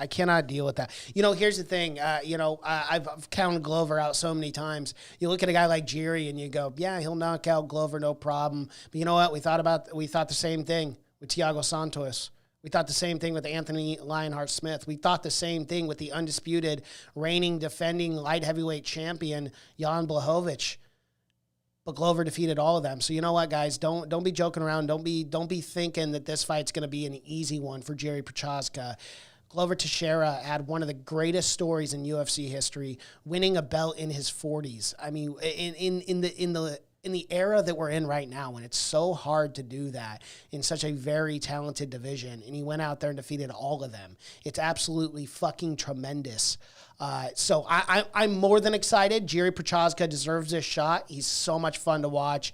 cannot deal with that. You know, here's the thing. I've counted Glover out so many times. You look at a guy like Jiří and you go, yeah, he'll knock out Glover, no problem. But you know what? We thought the same thing with Thiago Santos. We thought the same thing with Anthony Lionheart Smith. We thought the same thing with the undisputed, reigning, defending light heavyweight champion Jan Blachowicz. But Glover defeated all of them. So you know what, guys? Don't be joking around. Don't be thinking that this fight's going to be an easy one for Jiří Procházka. Glover Teixeira had one of the greatest stories in UFC history, winning a belt in his 40s. I mean, in the era that we're in right now, when it's so hard to do that in such a very talented division, and he went out there and defeated all of them. It's absolutely fucking tremendous. So I'm more than excited. Jiří Procházka deserves this shot. He's so much fun to watch.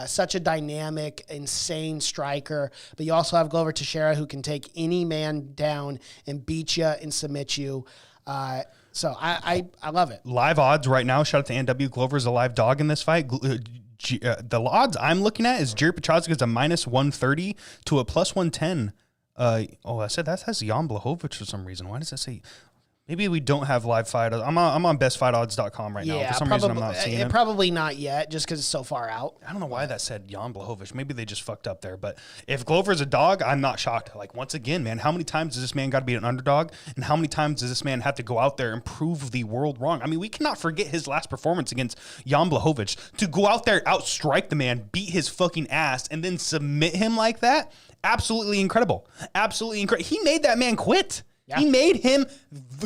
Such a dynamic, insane striker. But you also have Glover Teixeira, who can take any man down and beat you and submit you. So I love it. Live odds right now. Shout out to NW. Glover's a live dog in this fight. The odds I'm looking at is Jiří Procházka is a -130 to a +110. I said that has Jan Blachowicz for some reason. Why does that say? Maybe we don't have live fight. I'm on bestfightodds.com right now. For some reason, I'm not seeing it. Probably not yet, just because it's so far out. I don't know why that said Jan Blachowicz. Maybe they just fucked up there. But if Glover's a dog, I'm not shocked. Like, once again, man, how many times does this man got to be an underdog? And how many times does this man have to go out there and prove the world wrong? I mean, we cannot forget his last performance against Jan Blachowicz. To go out there, outstrike the man, beat his fucking ass, and then submit him like that, absolutely incredible. Absolutely incredible. He made that man quit. Yeah. He made him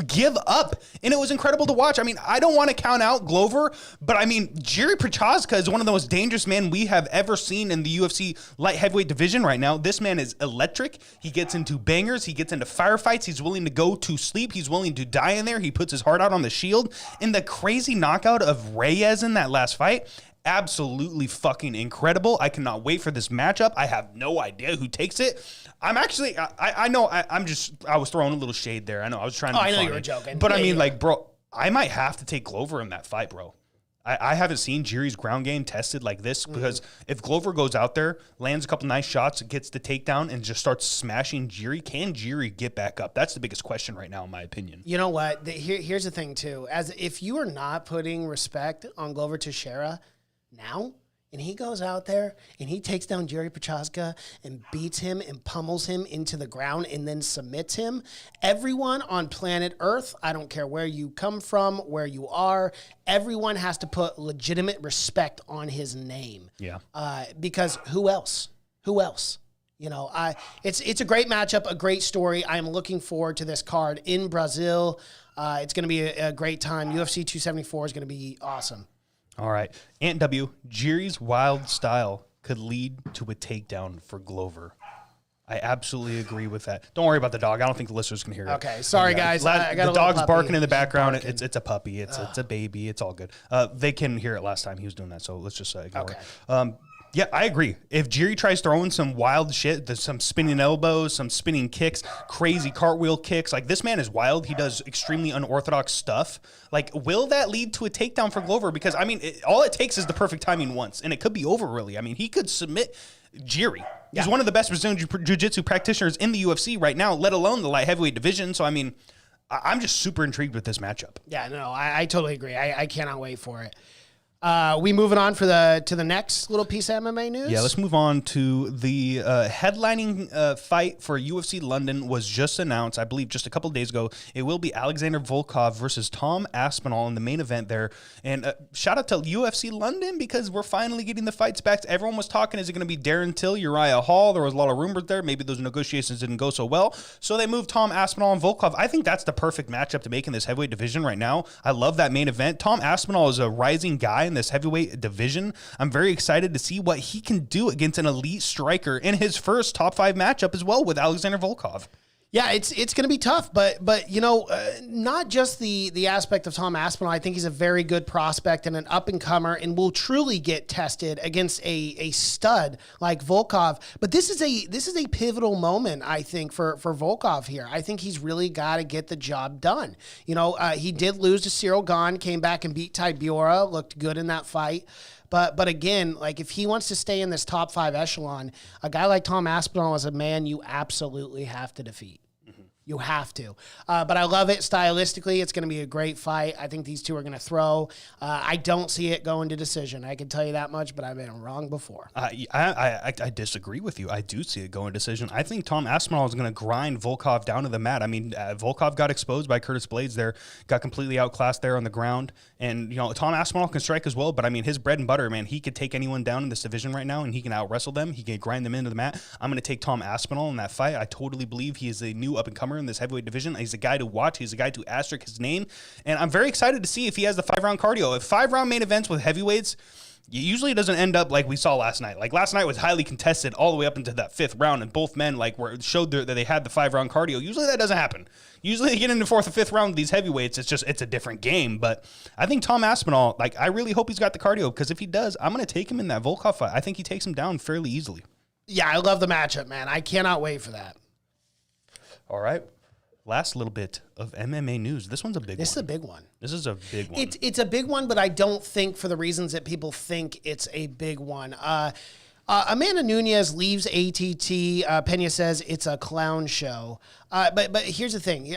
give up, and it was incredible to watch. I mean, I don't want to count out Glover, but I mean, Jiří Procházka is one of the most dangerous men we have ever seen in the UFC light heavyweight division right now. This man is electric. He gets into bangers. He gets into firefights. He's willing to go to sleep. He's willing to die in there. He puts his heart out on the shield. And the crazy knockout of Reyes in that last fight, absolutely fucking incredible. I cannot wait for this matchup. I have no idea who takes it. I'm actually, I know, I was throwing a little shade there. I know, I was trying to be funny. I know you were joking. But I mean, like, bro, I might have to take Glover in that fight, bro. I haven't seen Jiří's ground game tested like this because if Glover goes out there, lands a couple nice shots, gets the takedown, and just starts smashing Jiří, can Jiří get back up? That's the biggest question right now, in my opinion. You know what? Here's the thing, too. As if you are not putting respect on Glover Teixeira now, and he goes out there and he takes down Jerry Prochazka and beats him and pummels him into the ground and then submits him, everyone on planet Earth, I don't care where you come from, where you are, everyone has to put legitimate respect on his name. Yeah. Because who else? Who else? You know, it's a great matchup, a great story. I'm looking forward to this card in Brazil. It's going to be a great time. UFC 274 is going to be awesome. All right. Ant W, Jiry's wild style could lead to a takedown for Glover. I absolutely agree with that. Don't worry about the dog. I don't think the listeners can hear it. Okay, sorry guys. I got the a dog's puppy. barking in the background. It's a puppy. It's a baby. It's all good. They couldn't hear it last time he was doing that, so let's just ignore it. Yeah, I agree. If Jiry tries throwing some wild shit, there's some spinning elbows, some spinning kicks, crazy cartwheel kicks. Like, this man is wild. He does extremely unorthodox stuff. Like, will that lead to a takedown for Glover? Because, I mean, all it takes is the perfect timing once, and it could be over, really. I mean, he could submit Jiry. He's one of the best Brazilian jiu-jitsu practitioners in the UFC right now, let alone the light heavyweight division. So, I mean, I'm just super intrigued with this matchup. Yeah, no, I totally agree. I cannot wait for it. We moving on to the next little piece of MMA news? Yeah, let's move on to the headlining fight for UFC London was just announced, I believe, just a couple of days ago. It will be Alexander Volkov versus Tom Aspinall in the main event there. And shout out to UFC London because we're finally getting the fights back. Everyone was talking, is it going to be Darren Till, Uriah Hall? There was a lot of rumors there. Maybe those negotiations didn't go so well. So they moved Tom Aspinall and Volkov. I think that's the perfect matchup to make in this heavyweight division right now. I love that main event. Tom Aspinall is a rising guy in this heavyweight division. I'm very excited to see what he can do against an elite striker in his first top 5 matchup as well with Alexander Volkov. Yeah, it's going to be tough, but you know, not just the aspect of Tom Aspinall. I think he's a very good prospect and an up and comer, and will truly get tested against a stud like Volkov. But this is a pivotal moment, I think, for Volkov here. I think he's really got to get the job done. You know, he did lose to Ciryl Gane, came back and beat Tybura, looked good in that fight. But again, like, if he wants to stay in this top 5 echelon, a guy like Tom Aspinall is a man you absolutely have to defeat. You have to. But I love it stylistically. It's going to be a great fight. I think these two are going to throw. I don't see it going to decision. I can tell you that much, but I've been wrong before. I disagree with you. I do see it going to decision. I think Tom Aspinall is going to grind Volkov down to the mat. I mean, Volkov got exposed by Curtis Blades there, got completely outclassed there on the ground. And, you know, Tom Aspinall can strike as well, but I mean, his bread and butter, man, he could take anyone down in this division right now, and he can out-wrestle them. He can grind them into the mat. I'm going to take Tom Aspinall in that fight. I totally believe he is a new up-and-comer in this heavyweight division. He's a guy to watch. He's a guy to asterisk his name. And I'm very excited to see if he has the 5-round cardio. If 5-round main events with heavyweights, usually it doesn't end up like we saw last night. Like, last night was highly contested all the way up into that 5th round, and both men showed that they had the 5-round cardio. Usually that doesn't happen. Usually they get into 4th or 5th round with these heavyweights. It's a different game. But I think Tom Aspinall, I really hope he's got the cardio, because if he does, I'm going to take him in that Volkov fight. I think he takes him down fairly easily. Yeah, I love the matchup, man. I cannot wait for that. All right. Last little bit of MMA news. This one's a big one. This is a big one. This is a big one. It's a big one, but I don't think for the reasons that people think it's a big one. Amanda Nunez leaves ATT. Pena says it's a clown show. But here's the thing.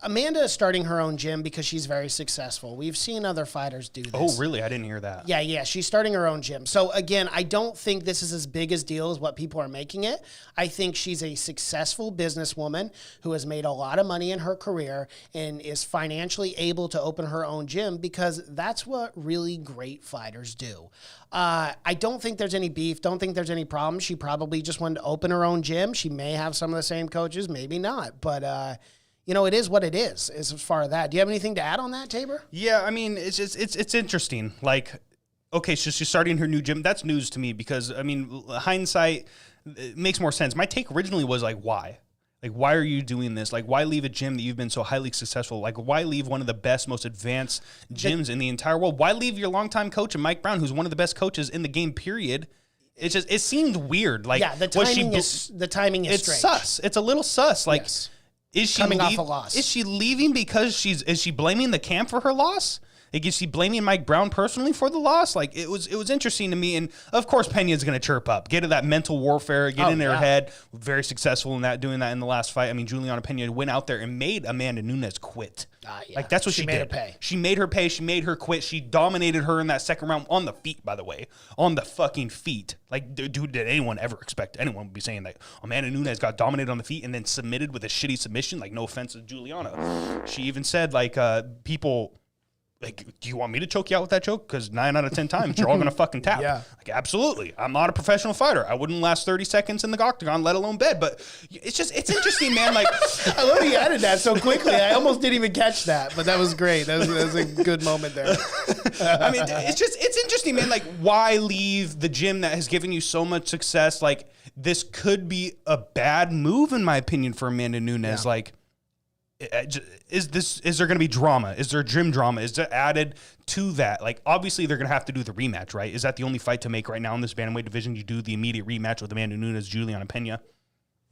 Amanda is starting her own gym because she's very successful. We've seen other fighters do this. Oh, really? I didn't hear that. Yeah. She's starting her own gym. So, again, I don't think this is as big a deal as what people are making it. I think she's a successful businesswoman who has made a lot of money in her career and is financially able to open her own gym, because that's what really great fighters do. I don't think there's any beef. Don't think there's any problem. She probably just wanted to open her own gym. She may have some of the same coaches, maybe not. But, you know, it is what it is as far as that. Do you have anything to add on that, Tabor? Yeah, I mean, it's interesting. Like, okay, so she's starting her new gym. That's news to me because, I mean, hindsight, it makes more sense. My take originally was like, why? Like, why are you doing this? Like, why leave a gym that you've been so highly successful? Like, why leave one of the best, most advanced gyms in the entire world? Why leave your longtime coach, Mike Brown, who's one of the best coaches in the game, period? It's just, it seemed weird. Like, yeah, the timing is strange. It's sus. It's a little sus. Like, yes. Is she coming off a loss? Is she leaving because is she blaming the camp for her loss? Like, is she blaming Mike Brown personally for the loss? Like, it was interesting to me. And of course, Pena's going to chirp up, get to that mental warfare, get in her head. Very successful in doing that in the last fight. I mean, Juliana Pena went out there and made Amanda Nunez quit. Like, that's what she did. She made her pay. She made her quit. She dominated her in that second round on the feet, by the way, on the fucking feet. Like, dude, did anyone ever expect anyone would be saying that Amanda Nunez got dominated on the feet and then submitted with a shitty submission? Like, no offense to Juliana. She even said, like, people, like, do you want me to choke you out with that choke? Because 9 out of 10 times, you're all going to fucking tap. Yeah. Like, absolutely. I'm not a professional fighter. I wouldn't last 30 seconds in the octagon, let alone bed. But it's interesting, man. Like, I love you added that so quickly. I almost didn't even catch that, but that was great. That was a good moment there. I mean, it's interesting, man. Like, why leave the gym that has given you so much success? Like, this could be a bad move, in my opinion, for Amanda Nunez. Yeah. Like, is there going to be drama? Is there gym drama? Is there added to that? Like, obviously they're going to have to do the rematch, right? Is that the only fight to make right now in this bantamweight division? You do the immediate rematch with Amanda Nunez, Juliana Pena.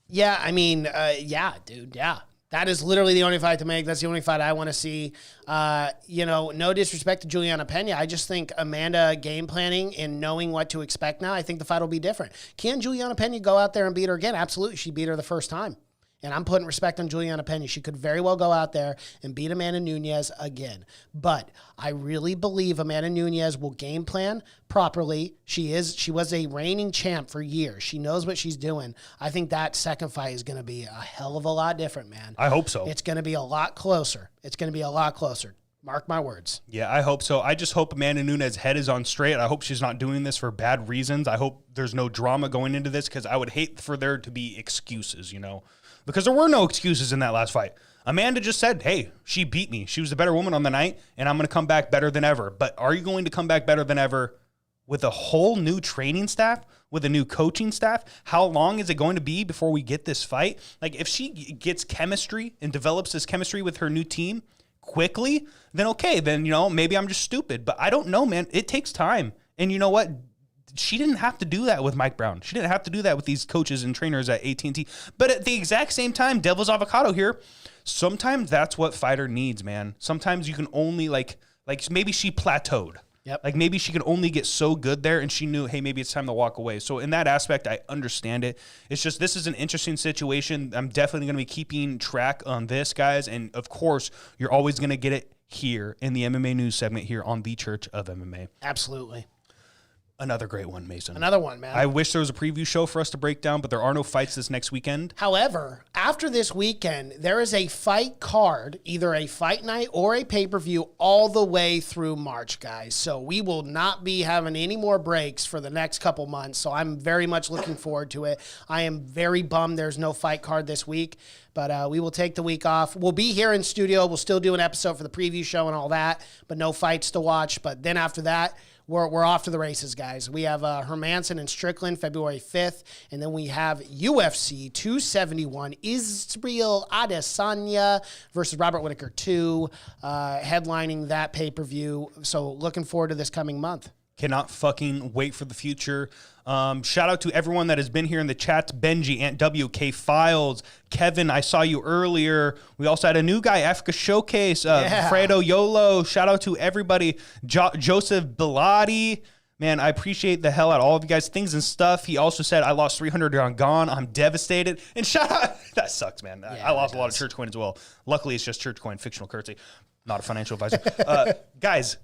Yeah, I mean, yeah, dude, yeah. That is literally the only fight to make. That's the only fight I want to see. No disrespect to Juliana Pena. I just think Amanda game planning and knowing what to expect now, I think the fight will be different. Can Juliana Pena go out there and beat her again? Absolutely. She beat her the first time. And I'm putting respect on Juliana Pena. She could very well go out there and beat Amanda Nunez again. But I really believe Amanda Nunez will game plan properly. She was a reigning champ for years. She knows what she's doing. I think that second fight is going to be a hell of a lot different, man. I hope so. It's going to be a lot closer. Mark my words. Yeah, I hope so. I just hope Amanda Nunez's head is on straight. I hope she's not doing this for bad reasons. I hope there's no drama going into this, because I would hate for there to be excuses, because there were no excuses in that last fight. Amanda just said, hey, she beat me. She was the better woman on the night, and I'm going to come back better than ever. But are you going to come back better than ever with a whole new training staff, with a new coaching staff? How long is it going to be before we get this fight? Like, if she gets chemistry and develops this chemistry with her new team quickly, then okay, then, maybe I'm just stupid. But I don't know, man. It takes time. And you know what? She didn't have to do that with Mike Brown. She didn't have to do that with these coaches and trainers at AT&T. But at the exact same time, devil's avocado here, sometimes that's what fighter needs, man. Sometimes you can only, like maybe she plateaued. Yep. Like, maybe she could only get so good there, and she knew, hey, maybe it's time to walk away. So in that aspect, I understand it. It's just, this is an interesting situation. I'm definitely going to be keeping track on this, guys. And of course, you're always going to get it here in the MMA news segment here on the Church of MMA. Absolutely. Another great one, Mason. Another one, man. I wish there was a preview show for us to break down, but there are no fights this next weekend. However, after this weekend, there is a fight card, either a fight night or a pay-per-view, all the way through March, guys. So we will not be having any more breaks for the next couple months. So I'm very much looking forward to it. I am very bummed there's no fight card this week, but we will take the week off. We'll be here in studio. We'll still do an episode for the preview show and all that, but no fights to watch. But then after that, we're off to the races, guys. We have Hermanson and Strickland February 5th, and then we have UFC 271, Ciryl Adesanya versus Robert Whittaker 2, headlining that pay-per-view. So looking forward to this coming month. Cannot fucking wait for the future. Shout out to everyone that has been here in the chat. Benji, Ant WK Files, Kevin, I saw you earlier. We also had a new guy, Africa Showcase, Fredo Yolo. Shout out to everybody. Joseph Bilotti. Man, I appreciate the hell out of all of you guys. Things and stuff. He also said, I lost 300 on Gane. I'm devastated. And shout out. That sucks, man. I lost a lot of church coin as well. Luckily, it's just church coin, fictional currency. Not a financial advisor. Guys,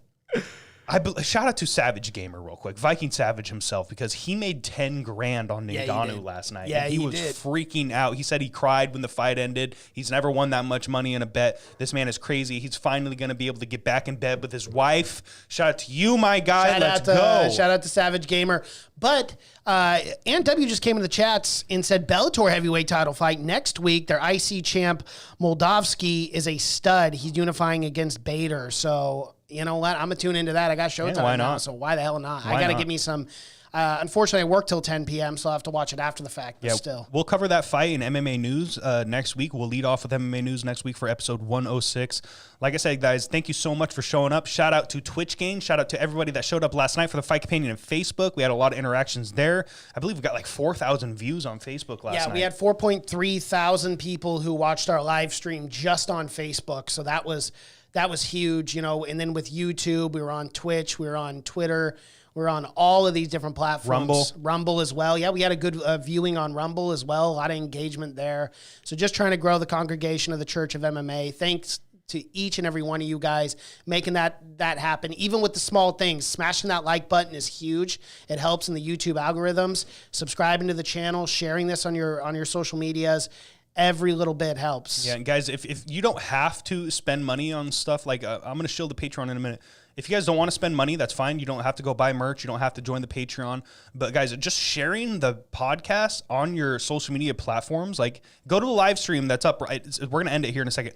shout out to Savage Gamer real quick, Viking Savage himself, because he made 10 grand on Ngannou last night. Yeah, he was freaking out. He said he cried when the fight ended. He's never won that much money in a bet. This man is crazy. He's finally going to be able to get back in bed with his wife. Shout out to you, my guy. Let's go. Shout out to Savage Gamer. But Ant W just came in the chats and said Bellator heavyweight title fight next week. Their IC champ Moldavsky is a stud. He's unifying against Bader. So you know what? I'm going to tune into that. I got Showtime why not? now, so why the hell not? I got to give me some. Unfortunately, I work till 10 p.m., so I'll have to watch it after the fact, but still. We'll cover that fight in MMA News next week. We'll lead off with MMA News next week for episode 106. Like I said, guys, thank you so much for showing up. Shout out to Twitch Gang. Shout out to everybody that showed up last night for the Fight Companion on Facebook. We had a lot of interactions there. I believe we got like 4,000 views on Facebook last night. Yeah, we had 4.3 thousand people who watched our live stream just on Facebook, so that was that was huge, you know. And then with YouTube, we were on Twitch, we were on Twitter, we're on all of these different platforms. Rumble as well. Yeah, we had a good viewing on Rumble as well. A lot of engagement there. So just trying to grow the congregation of the Church of MMA. Thanks to each and every one of you guys making that happen. Even with the small things, smashing that like button is huge. It helps in the YouTube algorithms. Subscribing to the channel, sharing this on your social medias. Every little bit helps. Yeah, and guys, if you don't have to spend money on stuff like I'm going to show the Patreon in a minute. If you guys don't want to spend money, that's fine. You don't have to go buy merch. You don't have to join the Patreon. But guys, just sharing the podcast on your social media platforms, like go to the live stream that's up. Right, we're going to end it here in a second.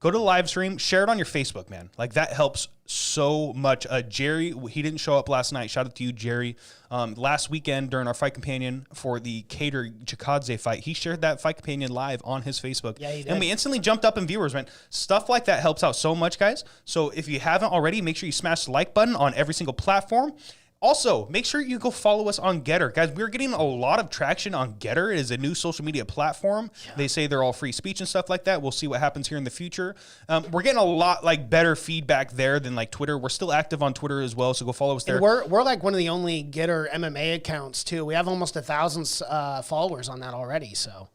Go to the live stream, share it on your Facebook, man. Like that helps so much. Jerry, he didn't show up last night. Shout out to you, Jerry. Last weekend during our Fight Companion for the Cater Chikadze fight, he shared that Fight Companion live on his Facebook. Yeah, he did. And we instantly jumped up in viewers, man. Stuff like that helps out so much, guys. So if you haven't already, make sure you smash the like button on every single platform. Also, make sure you go follow us on Getter. Guys, we're getting a lot of traction on Getter. It is a new social media platform. Yeah. They say they're all free speech and stuff like that. We'll see what happens here in the future. We're getting a lot like better feedback there than like Twitter. We're still active on Twitter as well, so go follow us there. And we're like one of the only Getter MMA accounts too. We have almost 1,000 followers on that already. So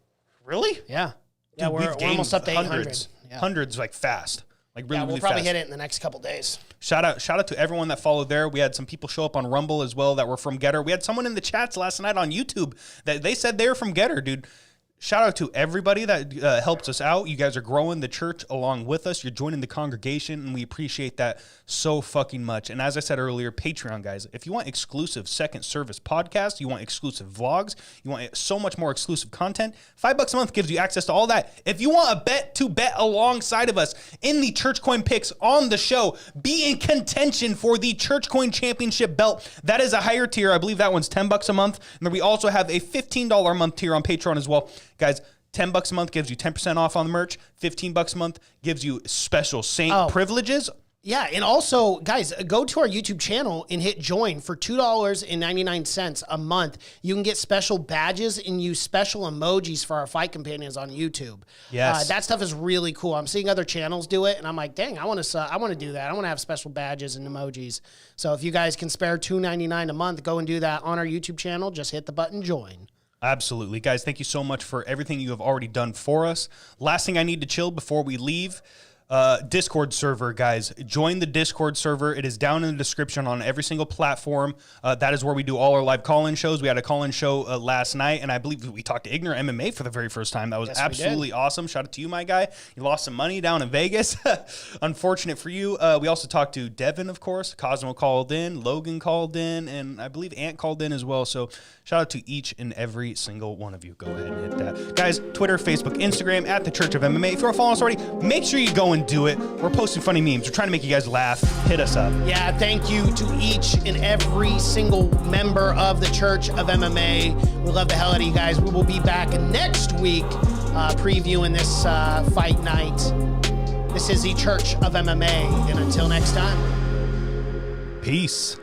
really, yeah, dude, we're almost up to 800. Hundreds like fast. Like really, we'll really probably fast. hit it in the next couple days. Shout out to everyone that followed there. We had some people show up on Rumble as well that were from Getter. We had someone in the chats last night on YouTube that they said they were from Getter, dude. Shout out to everybody that helps us out. You guys are growing the church along with us. You're joining the congregation, and we appreciate that so fucking much. And as I said earlier, Patreon, guys, if you want exclusive second service podcasts, you want exclusive vlogs, you want so much more exclusive content, $5 a month gives you access to all that. If you want a bet to bet alongside of us in the Church Coin picks on the show, be in contention for the Church Coin Championship belt. That is a higher tier. I believe that one's $10 a month. And then we also have a $15 a month tier on Patreon as well. Guys, $10 a month gives you 10% off on the merch. $15 a month gives you special saint privileges. Yeah, and also, guys, go to our YouTube channel and hit join for $2.99 a month. You can get special badges and use special emojis for our Fight Companions on YouTube. Yes, that stuff is really cool. I'm seeing other channels do it, and I'm like, dang, I want to do that. I want to have special badges and emojis. So if you guys can spare $2.99 a month, go and do that on our YouTube channel. Just hit the button join. Absolutely. Guys, thank you so much for everything you have already done for us. Last thing I need to chill before we leave, Discord server, guys. Join the Discord server. It is down in the description on every single platform. That is where we do all our live call-in shows. We had a call-in show last night, and I believe we talked to Ignorant MMA for the very first time. That was absolutely awesome. Shout out to you, my guy. You lost some money down in Vegas. Unfortunate for you. We also talked to Devin, of course. Cosmo called in. Logan called in, and I believe Ant called in as well. So shout out to each and every single one of you. Go ahead and hit that. Guys, Twitter, Facebook, Instagram, at The Church of MMA. If you aren't following us already, make sure you go and do it. We're posting funny memes. We're trying to make you guys laugh. Hit us up. Yeah, thank you to each and every single member of the Church of MMA. We love the hell out of you guys. We will be back next week previewing this fight night. This is the Church of MMA, and until next time. Peace.